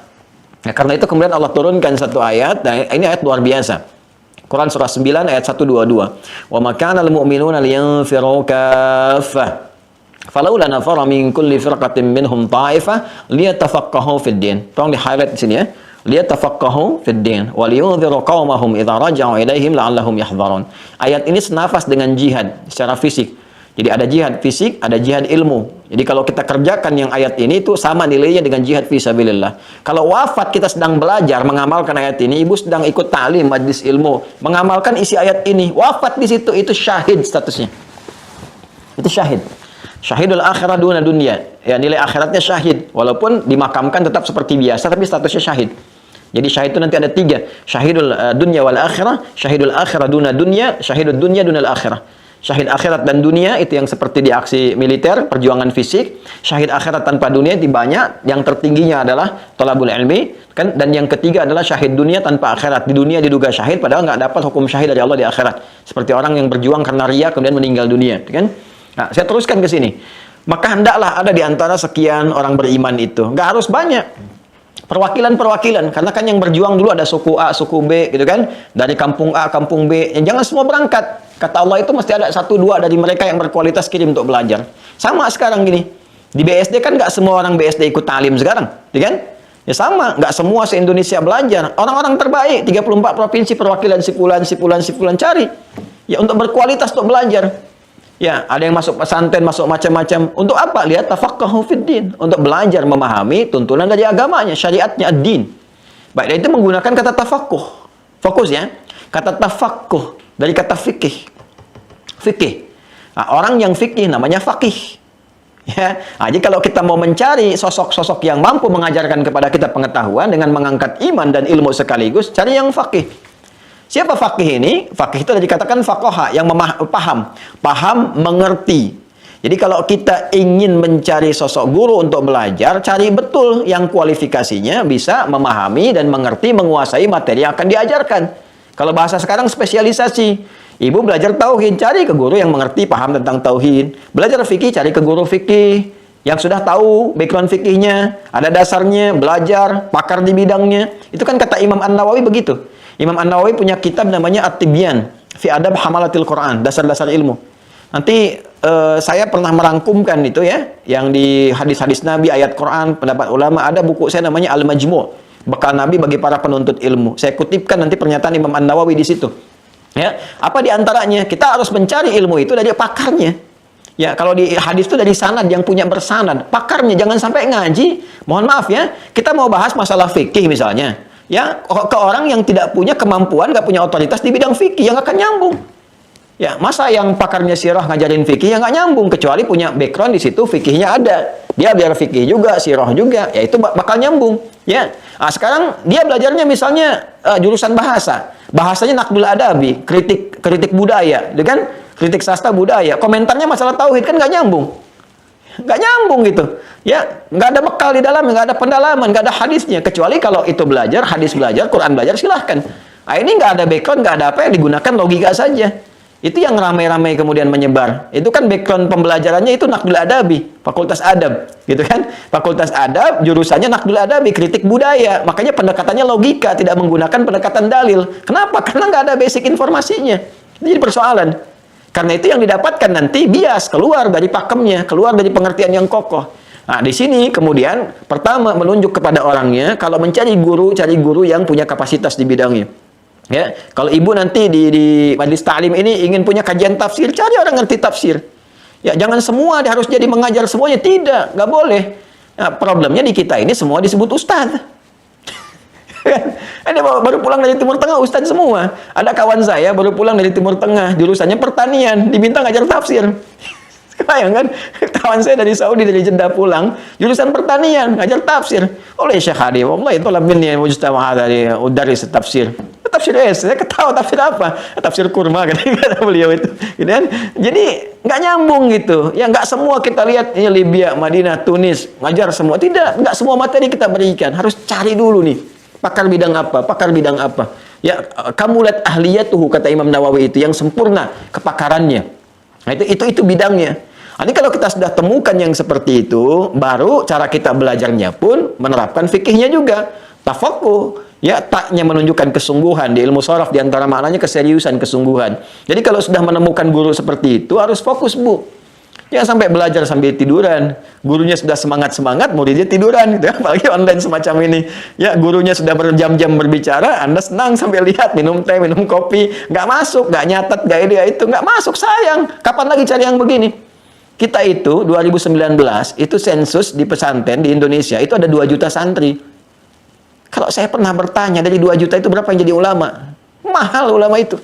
Nah, karena itu kemudian Allah turunkan satu ayat, nah ini ayat luar biasa. Quran surah 9 ayat 122. Wa ma kana al-mu'minuna liyanfiru kaffah. Falaula nafara min kulli firqatin minhum ta'ifah liyatafaqahu fid din. Tolong di-highlight di sini ya. Liyatafaqahu fid din wa liyunziru qaumahum idza raja'u ilaihim la'allahum yahdharun. Ayat ini senafas dengan jihad secara fisik. Jadi ada jihad fisik, ada jihad ilmu. Jadi kalau kita kerjakan yang ayat ini itu sama nilainya dengan jihad fisabilillah. Kalau wafat kita sedang belajar mengamalkan ayat ini, ibu sedang ikut ta'lim majlis ilmu, mengamalkan isi ayat ini, wafat di situ itu syahid statusnya. Itu syahid. Syahidul akhirah duna dunia. Ya, nilai akhiratnya syahid. Walaupun dimakamkan tetap seperti biasa tapi statusnya syahid. Jadi syahid itu nanti ada 3. Syahidul dunya wal akhirah, syahidul akhirah duna dunya, syahidul dunya dunal akhirah. Syahid akhirat dan dunia itu yang seperti di aksi militer, perjuangan fisik. Syahid akhirat tanpa dunia itu banyak. Yang tertingginya adalah thalabul ilmi, kan? Dan yang ketiga adalah syahid dunia tanpa akhirat. Di dunia diduga syahid padahal nggak dapat hukum syahid dari Allah di akhirat. Seperti orang yang berjuang karena riya kemudian meninggal dunia, kan? Nah, saya teruskan ke sini. Maka hendaklah ada di antara sekian orang beriman itu. Nggak harus banyak. Perwakilan-perwakilan, karena kan yang berjuang dulu ada suku A, suku B, gitu kan? Dari kampung A, kampung B. Jangan semua berangkat. Kata Allah itu mesti ada 1-2 dari mereka yang berkualitas kirim untuk belajar. Sama sekarang gini. Di BSD kan nggak semua orang BSD ikut talim sekarang, gitu kan? Ya sama, nggak semua se-Indonesia belajar. Orang-orang terbaik, 34 provinsi perwakilan sipulan cari. Ya untuk berkualitas untuk belajar. Ya, ada yang masuk pesantren, masuk macam-macam. Untuk apa? Lihat tafaqahu fiddin. Untuk belajar memahami tuntunan dari agamanya, syariatnya, ad-din. Baik, dan itu menggunakan kata tafaqquh. Fokus ya. Kata tafaqquh dari kata fikih. Fikih. Nah, orang yang fikih namanya faqih. Ya. Nah, jadi kalau kita mau mencari sosok-sosok yang mampu mengajarkan kepada kita pengetahuan dengan mengangkat iman dan ilmu sekaligus, cari yang faqih. Siapa faqih ini? Faqih itu dikatakan faqaha, yang paham, mengerti. Jadi kalau kita ingin mencari sosok guru untuk belajar, cari betul yang kualifikasinya bisa memahami dan mengerti, menguasai materi yang akan diajarkan. Kalau bahasa sekarang spesialisasi. Ibu belajar tauhid, cari ke guru yang mengerti, paham tentang tauhid. Belajar fikih, cari ke guru fikih yang sudah tahu background fikihnya, ada dasarnya, belajar, pakar di bidangnya. Itu kan kata Imam An-Nawawi begitu. Imam An-Nawawi punya kitab namanya At-Tibyan fi Adab Hamalatil Quran, dasar-dasar ilmu. Nanti saya pernah merangkumkan itu ya, yang di hadis-hadis Nabi, ayat Quran, pendapat ulama, ada buku saya namanya Al-Majmu', bekal Nabi bagi para penuntut ilmu. Saya kutipkan nanti pernyataan Imam An-Nawawi di situ. Ya, apa di antaranya? Kita harus mencari ilmu itu dari pakarnya. Ya, kalau di hadis itu dari sanad yang punya bersanad, pakarnya, jangan sampai ngaji. Mohon maaf ya, kita mau bahas masalah fikih misalnya. Ya, ke orang yang tidak punya kemampuan, nggak punya otoritas di bidang fikih, yang akan nyambung. Ya, masa yang pakarnya sirah ngajarin fikih, yang nggak nyambung, kecuali punya background di situ, fikihnya ada. Dia biar fikih juga, sirah juga, ya itu bakal nyambung. Ya, nah, sekarang dia belajarnya misalnya jurusan bahasa, bahasanya naqdul adabi, kritik budaya, gitu kan? Kritik sastra budaya, komentarnya masalah tauhid kan nggak nyambung. Nggak nyambung gitu. Ya, nggak ada bekal di dalamnya, nggak ada pendalaman, nggak ada hadisnya. Kecuali kalau itu belajar, hadis belajar, Quran belajar, silahkan. Nah, ini nggak ada background, nggak ada apa, yang digunakan logika saja. Itu yang ramai-ramai kemudian menyebar. Itu kan background pembelajarannya itu Naqdul Adabi, Fakultas Adab, gitu kan? Fakultas Adab, jurusannya Naqdul Adabi, kritik budaya. Makanya pendekatannya logika, tidak menggunakan pendekatan dalil. Kenapa? Karena nggak ada basic informasinya. Jadi persoalan. Karena itu yang didapatkan nanti bias, keluar dari pakemnya, keluar dari pengertian yang kokoh. Nah, di sini kemudian pertama menunjuk kepada orangnya, kalau mencari guru, cari guru yang punya kapasitas di bidangnya. Ya, kalau ibu nanti di majelis ta'lim ini ingin punya kajian tafsir, cari orang ngerti tafsir. Ya, jangan semua dia harus jadi mengajar semuanya, tidak, nggak boleh. Nah, problemnya di kita ini semua disebut ustaz. Ini baru pulang dari Timur Tengah ustaz semua. Ada kawan saya baru pulang dari Timur Tengah, jurusannya pertanian, diminta ngajar tafsir. Bayangkan, kawan saya dari Saudi, dari Jeddah pulang, jurusan pertanian, ngajar tafsir. Oleh Syekh Hadi, wallah itu labinnya mujtama dari udaris tafsir. Tafsir saya ketawa tafsir apa? Tafsir kurma kata beliau itu. Gitu kan? Jadi nggak nyambung gitu. Ya nggak semua kita lihat ini Libya, Madinah, Tunis, ngajar semua. Tidak, nggak semua materi kita berikan. Harus cari dulu nih. Pakar bidang apa? Pakar bidang apa? Ya, kamu lihat ahliyatuhu kata Imam Nawawi itu yang sempurna kepakarannya. Nah, itu bidangnya. Nah, ini kalau kita sudah temukan yang seperti itu, baru cara kita belajarnya pun menerapkan fikihnya juga. Tafakuh, ya, taknya menunjukkan kesungguhan di ilmu sharaf, di antara maknanya keseriusan, kesungguhan. Jadi kalau sudah menemukan guru seperti itu harus fokus, Bu. Jangan sampai belajar sambil tiduran. Gurunya sudah semangat-semangat, muridnya tiduran gitu. Apalagi online semacam ini. Ya, gurunya sudah berjam-jam berbicara, Anda senang sampai lihat minum teh, minum kopi, nggak masuk, nggak nyatet, nggak ide itu, nggak masuk, sayang. Kapan lagi cari yang begini? Kita itu 2019 itu sensus di pesantren di Indonesia itu ada 2 juta santri. Kalau saya pernah bertanya dari 2 juta itu berapa yang jadi ulama? Mahal ulama itu.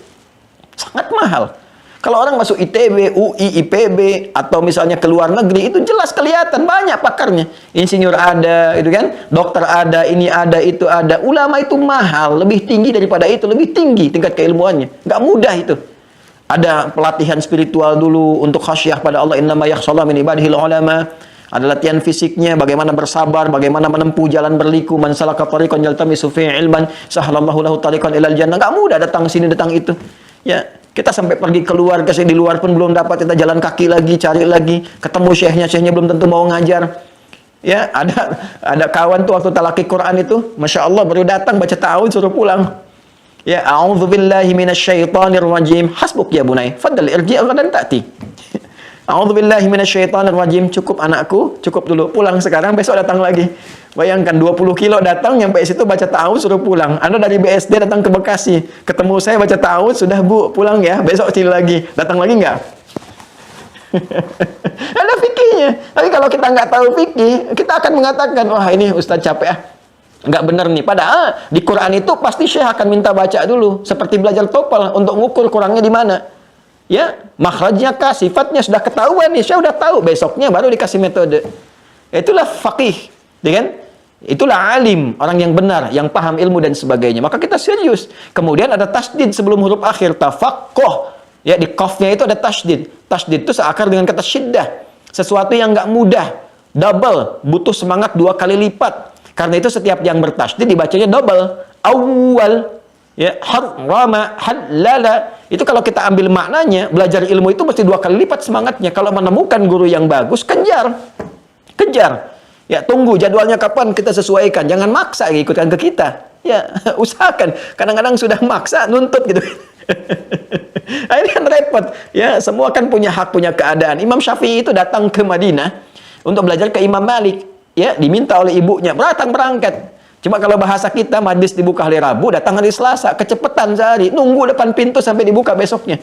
Sangat mahal. Kalau orang masuk ITB, UI, IPB, atau misalnya ke luar negeri, itu jelas kelihatan banyak pakarnya. Insinyur ada, itu kan? Dokter ada, ini ada, itu ada. Ulama itu mahal, lebih tinggi daripada itu, lebih tinggi tingkat keilmuannya. Nggak mudah itu. Ada pelatihan spiritual dulu untuk khasyah pada Allah, innama yakhshallahu min ibadihil ulama. Ada latihan fisiknya, bagaimana bersabar, bagaimana menempuh jalan berliku, man salaka tariqan yaltamisu fihi ilman, sahalallahu lahu tariqan ilal jannah. Nggak mudah datang sini, datang itu. Ya, kita sampai pergi keluar, di luar pun belum dapat, kita jalan kaki lagi, cari lagi, ketemu syekhnya belum tentu mau ngajar. Ya, ada kawan tuh waktu talaqi Quran itu, Masya Allah baru datang baca ta'awudz suruh pulang. Ya, a'udzubillahi minasyaitonir rajim. Hasbuk ya bunai, faddal irji' ghadan ta'ti. A'udzubillahi minasyaitonir rajim. Cukup anakku, cukup dulu. Pulang sekarang, besok datang lagi. Bayangkan 20 kilo datang, nyampe situ baca ta'awudz suruh pulang. Anda dari BSD datang ke Bekasi, ketemu saya baca ta'awudz, sudah Bu, pulang ya. Besok sini lagi. Datang lagi enggak? Ada fikihnya. Tapi kalau kita nggak tahu fikih, kita akan mengatakan, wah ini Ustaz capek ah. Nggak benar nih. Padahal di Quran itu pasti Syekh akan minta baca dulu. Seperti belajar TOEFL untuk ngukur kurangnya di mana. Ya, makhrajnya kah, sifatnya sudah ketahuan nih. Syekh udah tahu. Besoknya baru dikasih metode. Itulah faqih. Ya kan? Itulah alim. Orang yang benar, yang paham ilmu dan sebagainya. Maka kita serius. Kemudian ada tasdid sebelum huruf akhir. Tafaqquh. Ya, di qafnya itu ada tasdid. Tasdid itu seakar dengan kata syiddah. Sesuatu yang nggak mudah. Double. Butuh semangat 2 kali lipat. Karena itu setiap yang bertasydid dibacanya double. Awal, ya, harrama, halala. Itu kalau kita ambil maknanya, belajar ilmu itu mesti 2 kali lipat semangatnya. Kalau menemukan guru yang bagus, kejar. Kejar. Ya, tunggu jadwalnya kapan kita sesuaikan. Jangan maksa ikutkan ke kita. Ya, usahakan. Kadang-kadang sudah maksa, nuntut gitu. Nah, ini kan repot. Ya, semua kan punya hak, punya keadaan. Imam Syafi'i itu datang ke Madinah untuk belajar ke Imam Malik. Ya, diminta oleh ibunya, berangkat. Cuma kalau bahasa kita, majlis dibuka hari Rabu, datang hari Selasa, kecepatan sehari, nunggu depan pintu sampai dibuka besoknya.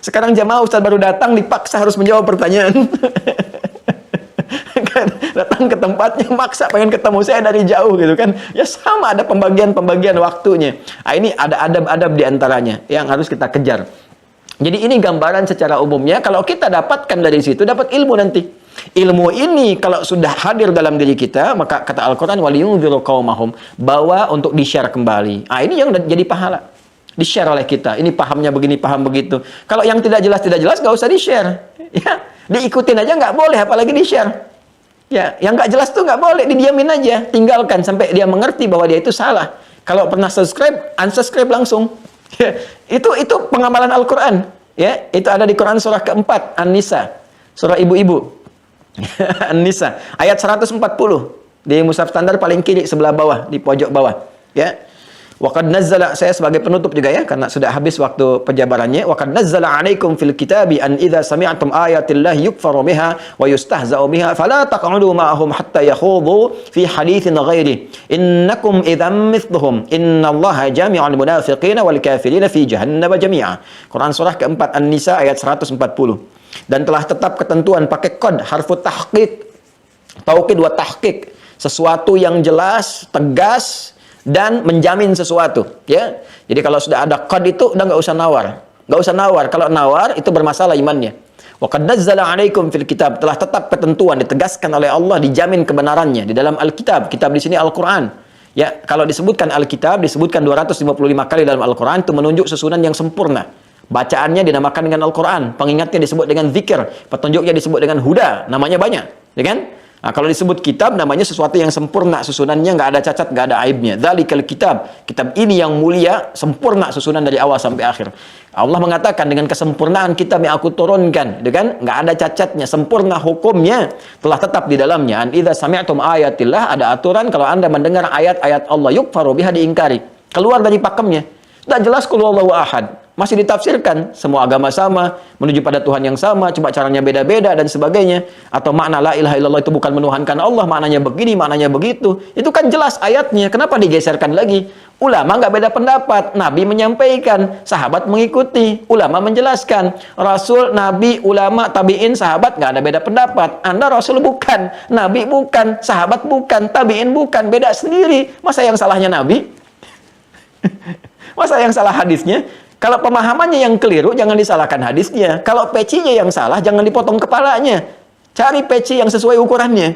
Sekarang jamaah Ustaz baru datang, dipaksa harus menjawab pertanyaan. Datang ke tempatnya, maksa pengen ketemu saya dari jauh gitu kan. Ya sama, ada pembagian waktunya. Nah, ini ada adab-adab diantaranya yang harus kita kejar. Jadi ini gambaran secara umumnya, kalau kita dapatkan dari situ, dapat ilmu nanti. Ilmu ini kalau sudah hadir dalam diri kita, maka kata Al-Quran, وَلِيُنْذِرُ قَوْمَهُمْ, bawa untuk di-share kembali. Ah, ini yang jadi pahala. Di-share oleh kita. Ini pahamnya begini, paham begitu. Kalau yang tidak jelas, nggak usah di-share. Ya, diikutin aja nggak boleh, apalagi di-share. Ya, yang nggak jelas tuh nggak boleh, didiamin aja. Tinggalkan sampai dia mengerti bahwa dia itu salah. Kalau pernah subscribe, unsubscribe langsung. Ya, itu pengamalan Al-Quran. Ya, itu ada di Quran surah keempat, An-Nisa. Surah ibu-ibu. An-Nisa, ayat 140. Di mushaf standar paling kiri sebelah bawah, di pojok bawah. Ya. Wa qad nazzala, saya sebagai penutup juga ya, karena sudah habis waktu penjabarannya. Wa qad nazzala 'alaikum fil kitabi an idza sami'tum ayatillahi yukfaru biha wa yustahza'u biha fala taq'udu ma'ahum hatta yakhudu fi haditsin ghairi innakum idzam mithluhum innallaha jami'ul munafiqina wal kafirina fi jahannam jami'a. Quran surah keempat An-Nisa ayat 140. Dan telah tetap ketentuan pakai kod harfu tahqiq, taukid wa tahqiq, sesuatu yang jelas, tegas, dan menjamin sesuatu, ya. Jadi kalau sudah ada qad itu udah nggak usah nawar. Nggak usah nawar. Kalau nawar itu bermasalah imannya. Wa qad nazzala 'alaikum fil kitab, telah tetap ketentuan ditegaskan oleh Allah, dijamin kebenarannya di dalam Alkitab. Kitab di sini Al-Qur'an. Ya, kalau disebutkan Alkitab disebutkan 255 kali dalam Al-Qur'an, itu menunjuk susunan yang sempurna. Bacaannya dinamakan dengan Al-Qur'an, pengingatnya disebut dengan zikir, petunjuknya disebut dengan huda, namanya banyak, ya kan? Nah, kalau disebut kitab namanya sesuatu yang sempurna, susunannya nggak ada cacat, nggak ada aibnya. Dzalikal kitab, kitab ini yang mulia, sempurna susunan dari awal sampai akhir. Allah mengatakan dengan kesempurnaan kitab yang aku turunkan, gitu kan? Nggak ada cacatnya, sempurna hukumnya, telah tetap di dalamnya. An idza sami'tum ayatillah, ada aturan kalau Anda mendengar ayat-ayat Allah yukfaru biha, diingkari, keluar dari pakemnya. Tidak jelas qul huwallahu ahad. Masih ditafsirkan, semua agama sama, menuju pada Tuhan yang sama, cuma caranya beda-beda dan sebagainya. Atau makna la ilaha illallah itu bukan menuhankan Allah, maknanya begini, maknanya begitu. Itu kan jelas ayatnya, kenapa digeserkan lagi? Ulama nggak beda pendapat, Nabi menyampaikan, sahabat mengikuti, ulama menjelaskan. Rasul, Nabi, ulama, tabi'in, sahabat nggak ada beda pendapat. Anda Rasul bukan, Nabi bukan, sahabat bukan, tabi'in bukan, beda sendiri. Masa yang salahnya Nabi? Masa yang salah hadisnya? Kalau pemahamannya yang keliru, jangan disalahkan hadisnya. Kalau pecinya yang salah, jangan dipotong kepalanya. Cari peci yang sesuai ukurannya.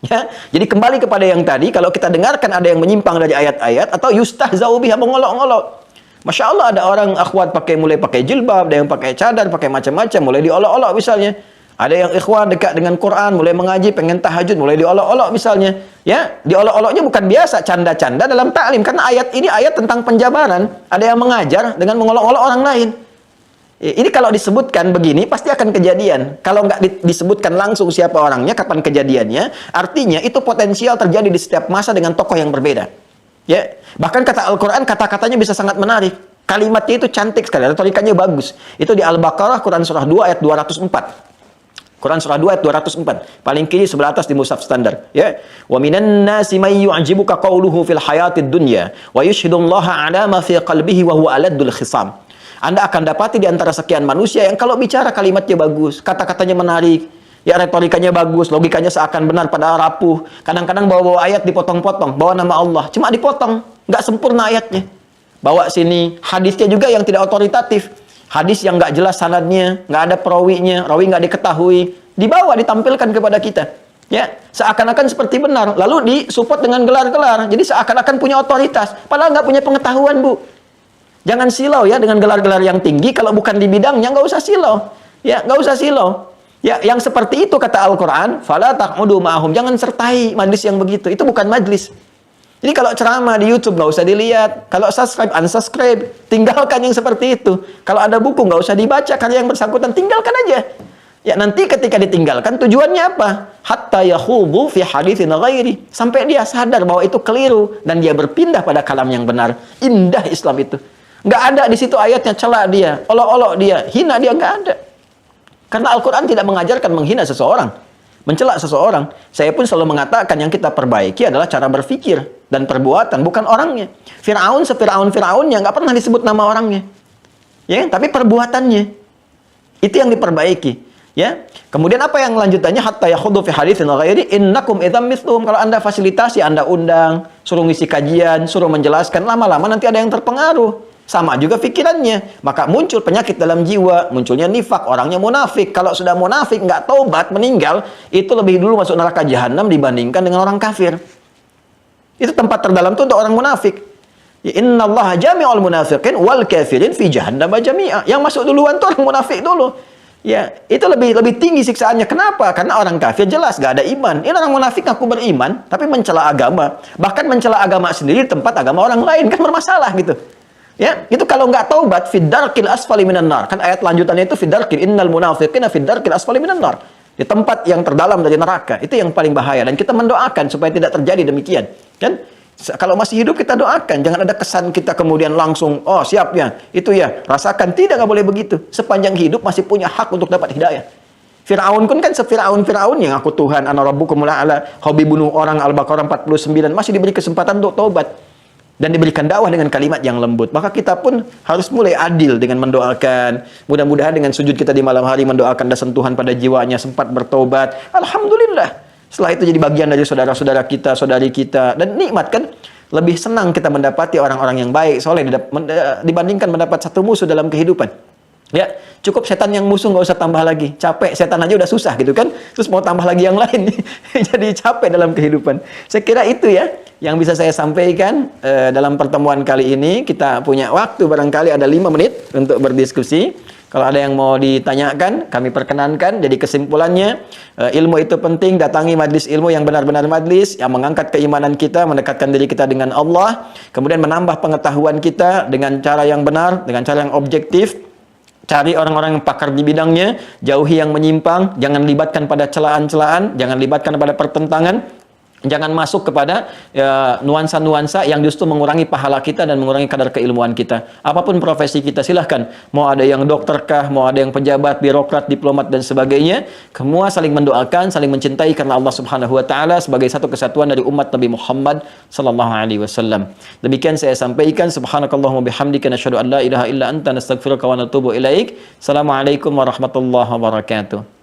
Ya, jadi kembali kepada yang tadi, kalau kita dengarkan ada yang menyimpang dari ayat-ayat, atau yustahza'u biha, mengolok-olok. Masya Allah, ada orang akhwat mulai pakai jilbab, ada yang pakai cadar, pakai macam-macam, mulai diolok-olok misalnya. Ada yang ikhwan dekat dengan Quran, mulai mengaji, pengen tahajud, mulai diolok-olok misalnya. Ya, diolok-oloknya bukan biasa canda-canda dalam taklim, karena ayat ini ayat tentang penjabaran. Ada yang mengajar dengan mengolok-olok orang lain. Ini kalau disebutkan begini pasti akan kejadian. Kalau nggak disebutkan langsung siapa orangnya, kapan kejadiannya, artinya itu potensial terjadi di setiap masa dengan tokoh yang berbeda. Ya, bahkan kata Al-Quran, kata-katanya bisa sangat menarik. Kalimatnya itu cantik sekali, retorikanya bagus. Itu di Al-Baqarah, Quran surah 2 ayat 204. Quran surah 2 ayat 204. Paling kiri sebelah atas di mushaf standar, ya. Wa minan nasi may yu'jibuka qawluhu fil hayatid dunya wa yushhidullaha 'ala ma fi qalbihi wa huwa aladdul khisam. Anda akan dapati di antara sekian manusia yang kalau bicara kalimatnya bagus, kata-katanya menarik, ya retorikanya bagus, logikanya seakan benar pada rapuh. Kadang-kadang bawa-bawa ayat dipotong-potong, bawa nama Allah, cuma dipotong, nggak sempurna ayatnya. Bawa sini hadisnya juga yang tidak otoritatif. Hadis yang nggak jelas sanadnya, nggak ada perawinya, rawi nggak diketahui, dibawa, ditampilkan kepada kita. Ya, seakan-akan seperti benar, lalu disupport dengan gelar-gelar. Jadi seakan-akan punya otoritas, padahal nggak punya pengetahuan, Bu. Jangan silau ya dengan gelar-gelar yang tinggi, kalau bukan di bidangnya nggak usah silau. Ya, nggak usah silau. Ya, yang seperti itu kata Al-Quran, fala taq'udu ma'ahum, jangan sertai majlis yang begitu. Itu bukan majlis. Jadi kalau ceramah di YouTube nggak usah dilihat, kalau subscribe, unsubscribe, tinggalkan yang seperti itu. Kalau ada buku nggak usah dibaca karya yang bersangkutan, tinggalkan aja. Ya, nanti ketika ditinggalkan tujuannya apa? Hatta yakhudu fi haditsin ghairi, sampai dia sadar bahwa itu keliru dan dia berpindah pada kalam yang benar. Indah Islam itu. Nggak ada di situ ayatnya cela dia, olok-olok dia, hina dia, nggak ada. Karena Al-Quran tidak mengajarkan menghina seseorang, mencela seseorang. Saya pun selalu mengatakan yang kita perbaiki adalah cara berpikir dan perbuatan, bukan orangnya. Fir'aun Fir'aunnya nggak pernah disebut nama orangnya, ya, tapi perbuatannya itu yang diperbaiki. Ya, kemudian apa yang lanjutannya? Hatta yakhudu fi haditsin ghairi innakum idzam mithlum. Kalau Anda fasilitasi, Anda undang, suruh ngisi kajian, suruh menjelaskan, lama-lama nanti ada yang terpengaruh. Sama juga pikirannya, maka muncul penyakit dalam jiwa, munculnya nifak, orangnya munafik. Kalau sudah munafik, nggak taubat, meninggal, itu lebih dulu masuk neraka jahanam dibandingkan dengan orang kafir. Itu tempat terdalam itu untuk orang munafik. Ya, innallaha jami'ul munafiqin wal kafirin fi jahannam jami'a. Yang masuk duluan itu orang munafik dulu. Ya, itu lebih tinggi siksaannya. Kenapa? Karena orang kafir jelas nggak ada iman. Ini orang munafik ngaku beriman, tapi mencela agama. Bahkan mencela agama sendiri di tempat agama orang lain, kan bermasalah gitu. Ya, itu kalau nggak taubat, fiddarkil asfali minan nar. Kan ayat lanjutannya itu fiddarkil innal munafiqina fiddarkil asfali minan nar. Di tempat yang terdalam dari neraka. Itu yang paling bahaya dan kita mendoakan supaya tidak terjadi demikian. Kan? Kalau masih hidup kita doakan, jangan ada kesan kita kemudian langsung, oh siap ya, itu ya, rasakan. Tidak, nggak boleh begitu. Sepanjang hidup masih punya hak untuk dapat hidayah. Fir'aun kan Fir'aun yang aku Tuhan, ana rabbukumul a'la, hobi bunuh orang, Al-Baqarah 49, masih diberi kesempatan untuk taubat. Dan diberikan dakwah dengan kalimat yang lembut. Maka kita pun harus mulai adil dengan mendoakan. Mudah-mudahan dengan sujud kita di malam hari mendoakan ada sentuhan pada jiwanya, sempat bertobat. Alhamdulillah. Setelah itu jadi bagian dari saudara-saudara kita, saudari kita. Dan nikmat kan? Lebih senang kita mendapati orang-orang yang baik, soleh dibandingkan mendapat satu musuh dalam kehidupan. Ya, cukup setan yang musuh, nggak usah tambah lagi. Capek, setan aja udah susah gitu kan. Terus mau tambah lagi yang lain. Jadi capek dalam kehidupan. Saya kira itu ya yang bisa saya sampaikan dalam pertemuan kali ini. Kita punya waktu barangkali ada 5 menit untuk berdiskusi. Kalau ada yang mau ditanyakan, kami perkenankan. Jadi kesimpulannya, ilmu itu penting. Datangi majlis ilmu yang benar-benar majlis, yang mengangkat keimanan kita, mendekatkan diri kita dengan Allah. Kemudian menambah pengetahuan kita dengan cara yang benar, dengan cara yang objektif. Cari orang-orang yang pakar di bidangnya, jauhi yang menyimpang, jangan libatkan pada celaan-celaan, jangan libatkan pada pertentangan, jangan masuk kepada nuansa-nuansa yang justru mengurangi pahala kita dan mengurangi kadar keilmuan kita. Apapun profesi kita, silahkan. Mau ada yang dokter kah, mau ada yang pejabat, birokrat, diplomat, dan sebagainya. Semua saling mendoakan, saling mencintai karena Allah Subhanahu wa Ta'ala sebagai satu kesatuan dari umat Nabi Muhammad sallallahu alaihi wasallam. Demikian saya sampaikan. Subhanakallahumma bihamdika nasyhadu an la ilaha illa anta nastaghfiruka wa natubu ilaik. Assalamualaikum warahmatullahi wabarakatuh.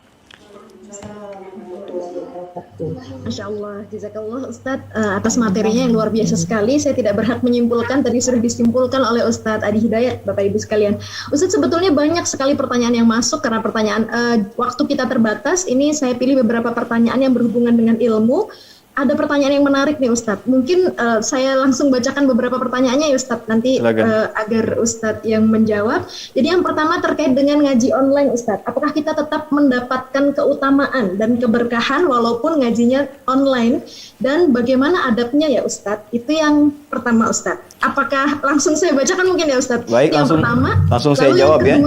Masya Allah, jazakallah Ustadz atas materinya yang luar biasa sekali. Saya tidak berhak menyimpulkan, tadi sudah disimpulkan oleh Ustadz Adi Hidayat, Bapak Ibu sekalian. Ustadz, sebetulnya banyak sekali pertanyaan yang masuk karena pertanyaan waktu kita terbatas. Ini saya pilih beberapa pertanyaan yang berhubungan dengan ilmu. Ada pertanyaan yang menarik nih Ustadz. Mungkin saya langsung bacakan beberapa pertanyaannya ya Ustadz. Nanti agar Ustadz yang menjawab. Jadi yang pertama terkait dengan ngaji online Ustadz. Apakah kita tetap mendapatkan keutamaan dan keberkahan walaupun ngajinya online? Dan bagaimana adabnya ya Ustadz? Itu yang pertama Ustadz. Apakah langsung saya bacakan mungkin ya Ustadz? Baik, yang pertama. Langsung saya jawab ya.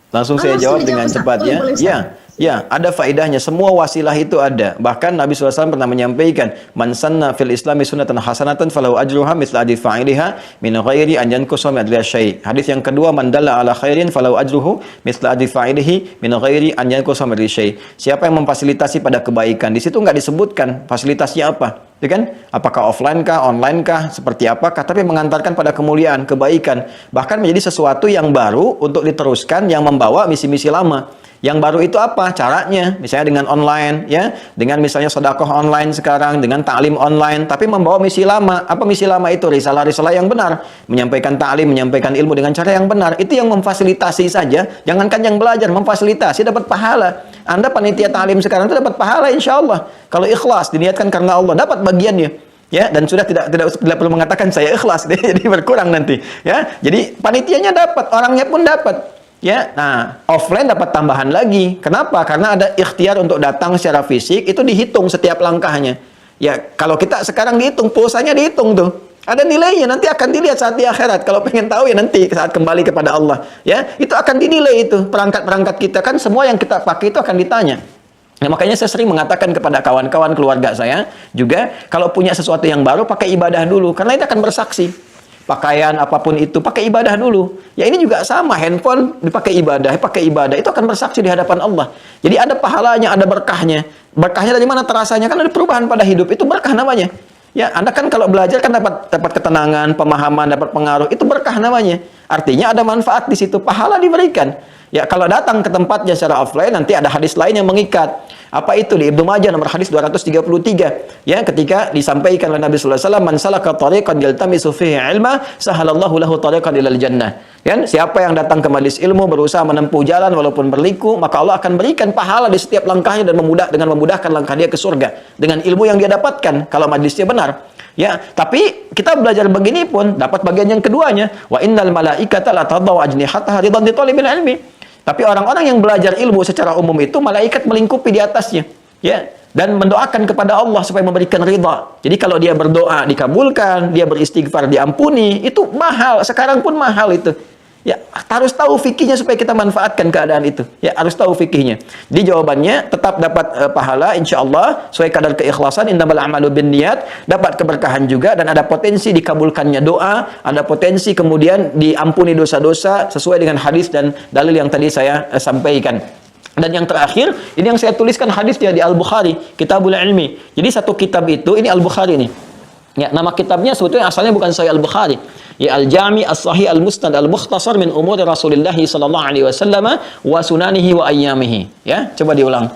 Langsung saya jawab dengan cepat ya. Ya, ada faedahnya. Semua wasilah itu ada. Bahkan Nabi SAW pernah menyampaikan, "Man sanna fil Islami sunnatan hasanatan falahu ajruha mithla ajri fa'iliha min ghairi an yanqusa min ajriha syai'." Hadis yang kedua, "Man dalla ala khairin falahu ajruhu mithla ajri fa'ilihi min ghairi an yanqusa min ajrihi syai'." Siapa yang memfasilitasi pada kebaikan? Di situ enggak disebutkan fasilitasnya apa. Ya kan? Apakah offline kah, online kah, seperti apakah, tapi mengantarkan pada kemuliaan, kebaikan, bahkan menjadi sesuatu yang baru untuk diteruskan yang membawa misi-misi lama. Yang baru itu apa? Caranya, misalnya dengan online, ya, dengan misalnya sedekah online sekarang, dengan ta'lim online, tapi membawa misi lama. Apa misi lama itu? Risalah-risalah yang benar, menyampaikan ta'lim, menyampaikan ilmu dengan cara yang benar. Itu yang memfasilitasi saja. Jangankan yang belajar, memfasilitasi dapat pahala. Anda panitia ta'lim sekarang itu dapat pahala insya Allah. Kalau ikhlas, diniatkan karena Allah, dapat bagiannya. Ya, dan sudah tidak perlu mengatakan saya ikhlas, jadi berkurang nanti. Ya, jadi panitianya dapat, orangnya pun dapat. Ya, nah offline dapat tambahan lagi. Kenapa? Karena ada ikhtiar untuk datang secara fisik, itu dihitung setiap langkahnya. Ya, kalau kita sekarang dihitung, pulsanya dihitung tuh. Ada nilainya, nanti akan dilihat saat di akhirat. Kalau pengen tahu ya nanti saat kembali kepada Allah. Ya, itu akan dinilai itu perangkat-perangkat kita kan semua yang kita pakai itu akan ditanya. Nah, makanya saya sering mengatakan kepada kawan-kawan keluarga saya juga, kalau punya sesuatu yang baru pakai ibadah dulu, karena itu akan bersaksi. Pakaian apapun itu pakai ibadah dulu. Ya ini juga sama, handphone dipakai ibadah, itu akan bersaksi di hadapan Allah. Jadi ada pahalanya, ada berkahnya. Berkahnya dari mana terasanya? Kan ada perubahan pada hidup, itu berkah namanya. Ya, Anda kan kalau belajar kan dapat ketenangan, pemahaman, dapat pengaruh, itu berkah namanya. Artinya ada manfaat di situ, pahala diberikan. Ya, kalau datang ke tempatnya secara offline nanti ada hadis lain yang mengikat. Apa itu? Di Ibnu Majah nomor hadis 233. Ya, ketika disampaikan oleh Nabi sallallahu alaihi wasallam, "Man salaka tariqan yaltamisu fihi ilma, sahalallahu lahu tariqan ilal jannah." Kan, siapa yang datang ke majelis ilmu berusaha menempuh jalan walaupun berliku, maka Allah akan berikan pahala di setiap langkahnya dan memudahkan langkah dia ke surga dengan ilmu yang dia dapatkan kalau majelisnya benar. Ya, tapi kita belajar begini pun dapat bagian yang keduanya, wa innal malaikata la tadau ajnihataha ridan li talibil ilmi. Tapi orang-orang yang belajar ilmu secara umum itu malaikat melingkupi di atasnya. Ya, dan mendoakan kepada Allah supaya memberikan ridha. Jadi kalau dia berdoa dikabulkan, dia beristighfar diampuni, itu mahal. Sekarang pun mahal itu. Ya, harus tahu fikihnya supaya kita manfaatkan keadaan itu. Ya, harus tahu fikihnya. Jadi jawabannya tetap dapat pahala insyaallah sesuai kadar keikhlasan, innamal a'malu binniyat, dapat keberkahan juga dan ada potensi dikabulkannya doa, ada potensi kemudian diampuni dosa-dosa sesuai dengan hadis dan dalil yang tadi saya sampaikan. Dan yang terakhir, ini yang saya tuliskan hadisnya di Al-Bukhari, Kitabul Ilmi. Jadi satu kitab itu, ini Al-Bukhari nih. Ya, nama kitabnya sebetulnya asalnya bukan Sahih Al-Bukhari. Ya, Al-Jami' As-Sahih Al-Musnad Al-Mukhtasar min Umuri Rasulillah sallallahu alaihi wasallam wa sunanihi wa ayyamihi. Ya, coba diulang.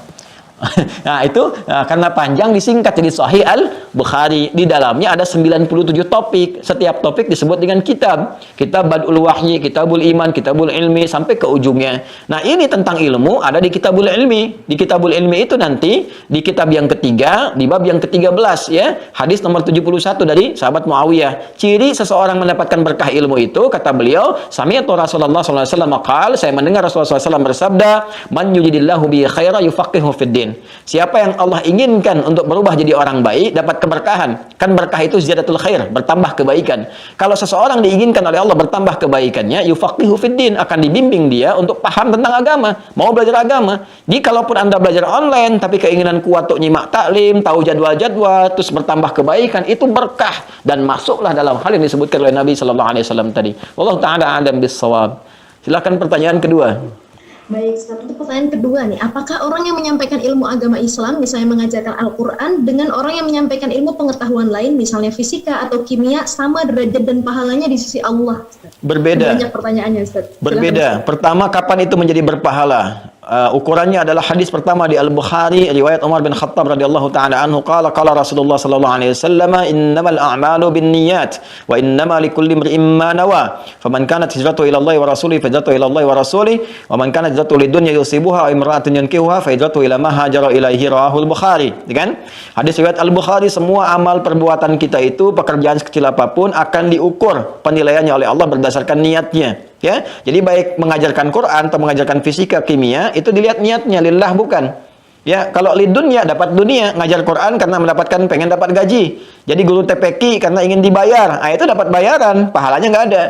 Nah, itu karena panjang disingkat jadi Sahih Al-Bukhari. Di dalamnya ada 97 topik. Setiap topik disebut dengan kitab. Kitab Bad'ul Wahyi, Kitabul Iman, Kitabul Ilmi sampai ke ujungnya. Nah, ini tentang ilmu ada di Kitabul Ilmi. Di Kitabul Ilmi itu nanti di kitab yang ketiga, di bab yang ke-13 ya. Hadis nomor 71 dari sahabat Muawiyah. Ciri seseorang mendapatkan berkah ilmu itu kata beliau, sami'tu Rasulullah sallallahu alaihi wasallam qaal, saya mendengar Rasulullah SAW bersabda, man yuridillahu bihi khairan yufaqihu fid din. Siapa yang Allah inginkan untuk berubah jadi orang baik, dapat keberkahan. Kan berkah itu ziyadatul khair, bertambah kebaikan. Kalau seseorang diinginkan oleh Allah bertambah kebaikannya, yufaqihu fiddin, akan dibimbing dia untuk paham tentang agama, mau belajar agama. Jadi kalaupun Anda belajar online, tapi keinginan kuat untuk nyimak taklim, tahu jadwal-jadwal, terus bertambah kebaikan, itu berkah. Dan masuklah dalam hal yang disebutkan oleh Nabi SAW tadi. Wallahu ta'ala a'lam bis-shawab. Silakan pertanyaan kedua. Baik, Ustaz, untuk pertanyaan kedua nih, apakah orang yang menyampaikan ilmu agama Islam, misalnya mengajarkan Al-Quran, dengan orang yang menyampaikan ilmu pengetahuan lain, misalnya fisika atau kimia, sama derajat dan pahalanya di sisi Allah? Ustaz? Berbeda. Banyak pertanyaannya, Ustaz. Berbeda. Pertama, kapan itu menjadi berpahala? Ukurannya adalah hadis pertama di Al-Bukhari, riwayat Umar bin Khattab radhiyallahu taala anhu, qala Rasulullah sallallahu alaihi wasallam, innamal a'malu binniyat wa innama likulli imrin ma nawa. Faman kanat hijratuhu ila Allah wa rasulihi fahijratuhu ila Allah wa rasulihi, wa man kanat hijratuhu lidunya yusibuha aw imra'atin yankihuha fahijratuhu ila ma hajara ilaihi, rawahu Al-Bukhari. Kan? Hadis riwayat Al-Bukhari, semua amal perbuatan kita itu, pekerjaan sekecil apapun akan diukur penilaiannya oleh Allah berdasarkan niatnya. Ya, jadi baik mengajarkan Quran atau mengajarkan fisika, kimia, itu dilihat niatnya, lillah bukan. Ya, kalau lidunya dapat dunia, ngajar Quran karena mendapatkan pengen dapat gaji. Jadi guru TPQ karena ingin dibayar, itu dapat bayaran, pahalanya nggak ada.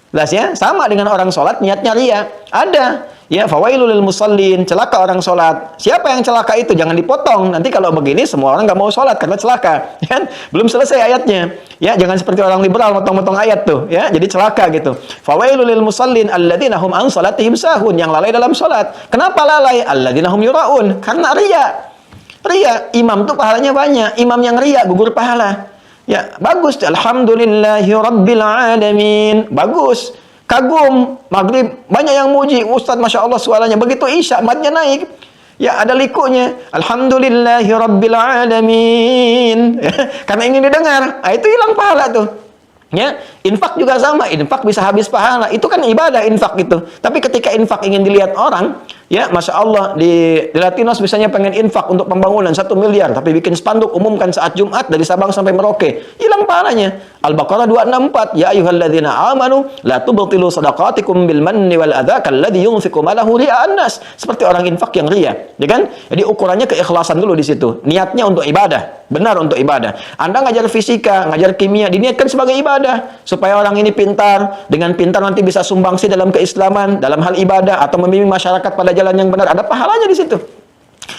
Jelas ya? Sama dengan orang sholat niatnya ria, ada. Ya, fawailul lil musallin, celaka orang sholat. Siapa yang celaka itu? Jangan dipotong. Nanti kalau begini semua orang nggak mau sholat karena celaka. Kan? Belum selesai ayatnya. Ya, jangan seperti orang liberal motong-motong ayat tuh. Ya, jadi celaka gitu. Fawailul lil musallin alladzina hum an salatihim sahun, yang lalai dalam sholat. Kenapa lalai? Alladzina hum yuraun, karena ria. Ria, imam tuh pahalanya banyak. Imam yang ria gugur pahala. Ya, bagus. Alhamdulillahi rabbil alamin. Bagus. Kagum, maghrib, banyak yang muji, Ustaz Masya Allah suaranya. Begitu isya, matnya naik. Ya, ada likunya. Alhamdulillahi rabbil alamin. Karena ingin didengar. Itu hilang pahala tuh. Ya, infak juga sama. Infak bisa habis pahala. Itu kan ibadah infak itu. Tapi ketika infak ingin dilihat orang, ya, Masya Allah, di Latinos misalnya pengen infak untuk pembangunan 1 miliar, tapi bikin spanduk umumkan saat Jumat dari Sabang sampai Merauke, hilang pahalanya. Al-Baqarah 264, ya ayyuhalladzina amanu la tubtilu shadaqatikum bil manni wal adza kalladzi yunfiqu malahu ria'an nas. Seperti orang infak yang ria, ya kan? Jadi ukurannya keikhlasan dulu di situ. Niatnya untuk ibadah, benar untuk ibadah. Anda ngajar fisika, ngajar kimia, diniatkan sebagai ibadah supaya orang ini pintar, dengan pintar nanti bisa sumbangsi dalam keislaman, dalam hal ibadah atau membimbing masyarakat pada jalan yang benar, ada pahalanya di situ.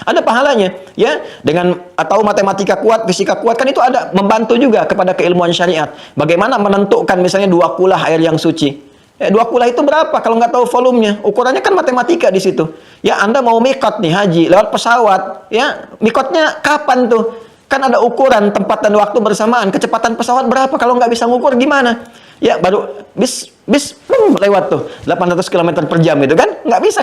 Ada pahalanya, ya. Dengan atau matematika kuat, fisika kuat, kan itu ada membantu juga kepada keilmuan syariat. Bagaimana menentukan misalnya 2 kulah air yang suci. Ya, 2 kulah itu berapa kalau nggak tahu volumenya? Ukurannya kan matematika di situ. Ya, Anda mau mikot nih haji lewat pesawat, ya. Mikotnya kapan tuh? Kan ada ukuran tempat dan waktu bersamaan. Kecepatan pesawat berapa? Kalau nggak bisa ngukur gimana? Ya, baru bis lewat tuh 800 km per jam itu kan nggak bisa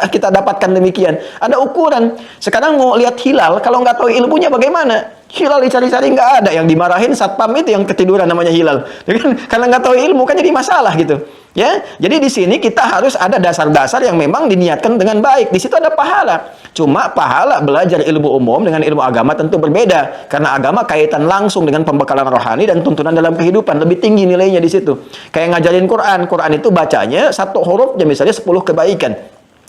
kita dapatkan demikian. Ada ukuran. Sekarang mau lihat hilal, kalau nggak tahu ilmunya bagaimana? Hilal dicari-cari nggak ada, yang dimarahin satpam itu yang ketiduran namanya hilal. Karena nggak tahu ilmu kan jadi masalah gitu. Ya, jadi di sini kita harus ada dasar-dasar yang memang diniatkan dengan baik. Di situ ada pahala. Cuma pahala belajar ilmu umum dengan ilmu agama tentu berbeda, karena agama kaitan langsung dengan pembekalan rohani dan tuntunan dalam kehidupan, lebih tinggi nilainya di situ. Kayak ngajarin Quran. Quran itu bacanya 1 hurufnya misalnya 10 kebaikan.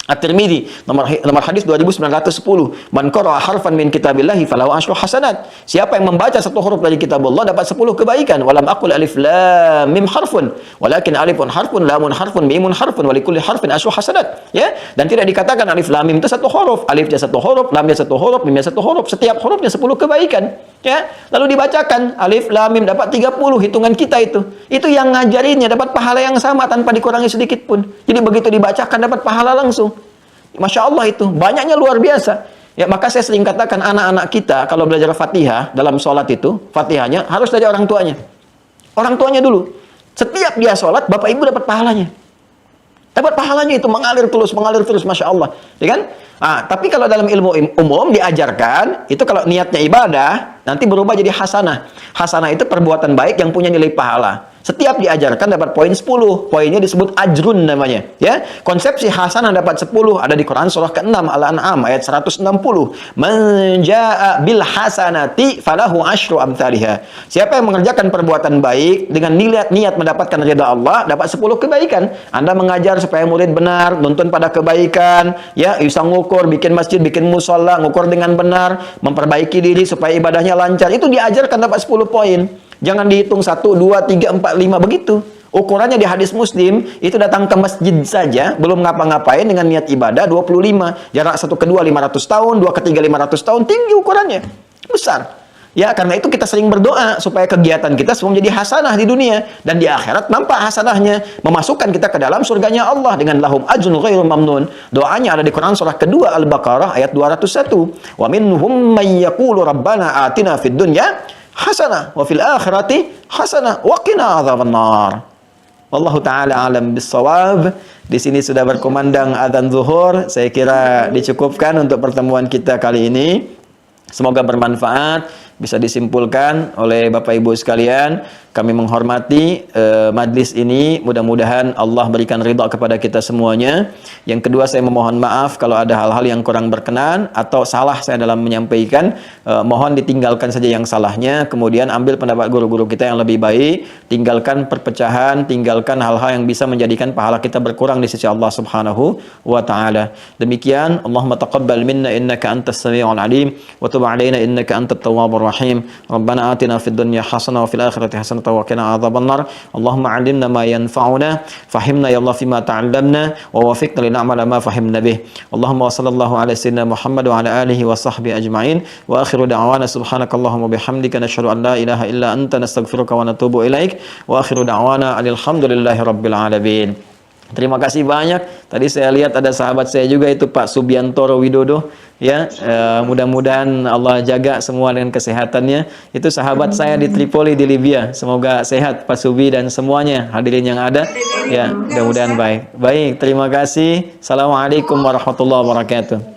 At-Tirmidzi nomor hadis 2910. Man qara'a harfan min kitabillahi falahu asyru hasanat. Siapa yang membaca satu huruf dari kitabullah dapat 10 kebaikan. Walam aqul alif lam mim harfun, walakin alifun harfun, lamun harfun, mimun harfun, wa likulli harfin asyru hasanat. Ya, dan tidak dikatakan alif lam mim itu satu huruf, alifnya satu huruf, lamnya satu huruf, mimnya satu huruf. Setiap hurufnya 10 kebaikan. Ya, lalu dibacakan alif lam mim dapat 30 hitungan kita itu. Itu yang ngajarinnya dapat pahala yang sama tanpa dikurangi sedikit pun. Jadi begitu dibacakan dapat pahala langsung. Masya Allah itu, banyaknya luar biasa. Ya, maka saya sering katakan anak-anak kita kalau belajar Fatihah dalam sholat itu, Fatihahnya harus dari orang tuanya. Orang tuanya dulu. Setiap dia sholat, bapak ibu dapat pahalanya. Dapat pahalanya itu mengalir terus, Masya Allah. Ya kan? Nah, tapi kalau dalam ilmu umum diajarkan, itu kalau niatnya ibadah, nanti berubah jadi hasanah. Hasanah itu perbuatan baik yang punya nilai pahala. Setiap diajarkan dapat poin 10. Poinnya disebut ajrun namanya. Ya, konsepsi hasanah dapat 10 ada di Quran surah ke-6 Al-An'am ayat 160. Man jaa'a bil hasanati falahu asyru amsalihha. Siapa yang mengerjakan perbuatan baik dengan niat mendapatkan ridha Allah, dapat 10 kebaikan. Anda mengajar supaya murid benar, nuntun pada kebaikan, ya, bisa ngukur, bikin masjid, bikin musola, ngukur dengan benar, memperbaiki diri supaya ibadahnya lancar. Itu diajarkan dapat 10 poin. Jangan dihitung 1, 2, 3, 4, 5 begitu. Ukurannya di hadis Muslim itu datang ke masjid saja, belum ngapa-ngapain dengan niat ibadah 25. Jarak 1 ke 2 500 tahun, 2 ke 3 500 tahun, tinggi ukurannya. Besar. Ya, karena itu kita sering berdoa supaya kegiatan kita semua menjadi hasanah di dunia dan di akhirat nampak hasanahnya, memasukkan kita ke dalam surganya Allah dengan lahum ajrun ghairu mamnun. Doanya ada di Quran surah kedua Al-Baqarah ayat 201. Wa minhum may yaqulu rabbana atina fid dunya hasanah wa fil akhirati hasanah wa qina adzabannar. Wallahu taala alam bissawab. Di sini sudah berkumandang adzan zuhur. Saya kira dicukupkan untuk pertemuan kita kali ini. Semoga bermanfaat. Bisa disimpulkan oleh Bapak Ibu sekalian, kami menghormati majlis ini. Mudah-mudahan Allah berikan ridha kepada kita semuanya. Yang kedua, saya memohon maaf kalau ada hal-hal yang kurang berkenan atau salah saya dalam menyampaikan. Mohon ditinggalkan saja yang salahnya. Kemudian ambil pendapat guru-guru kita yang lebih baik. Tinggalkan perpecahan, tinggalkan hal-hal yang bisa menjadikan pahala kita berkurang di sisi Allah Subhanahu wa taala. Demikian, Allahumma taqabbal minna innaka antas samiul alim wa tub alaina innaka antat tawwabur rahim. Rabbana atina fid dunya hasanah wa fil akhirati hasanah wa qina adzabannar. Allahumma 'allimna ma yanfa'una, fahimna ya Allah fima ta'allamna wa wafiqna lin'amala ma fahimna bih. Allahumma sallallahu ala sayyidina Muhammad wa ala alihi wa sahbihi ajma'in. Wa akhiru da'wana subhanakallahumma bihamdika nashhadu an la ilaha illa anta nastaghfiruka wa natubu ilaik. Wa akhiru da'wana alhamdulillahi rabbil alamin. Terima kasih banyak. Tadi saya lihat ada sahabat saya juga itu Pak Subiantoro Widodo. Ya, mudah-mudahan Allah jaga semua dengan kesehatannya. Itu sahabat saya di Tripoli di Libya. Semoga sehat Pak Subi dan semuanya hadirin yang ada. Ya, mudah-mudahan baik. Baik, terima kasih. Assalamualaikum warahmatullahi wabarakatuh.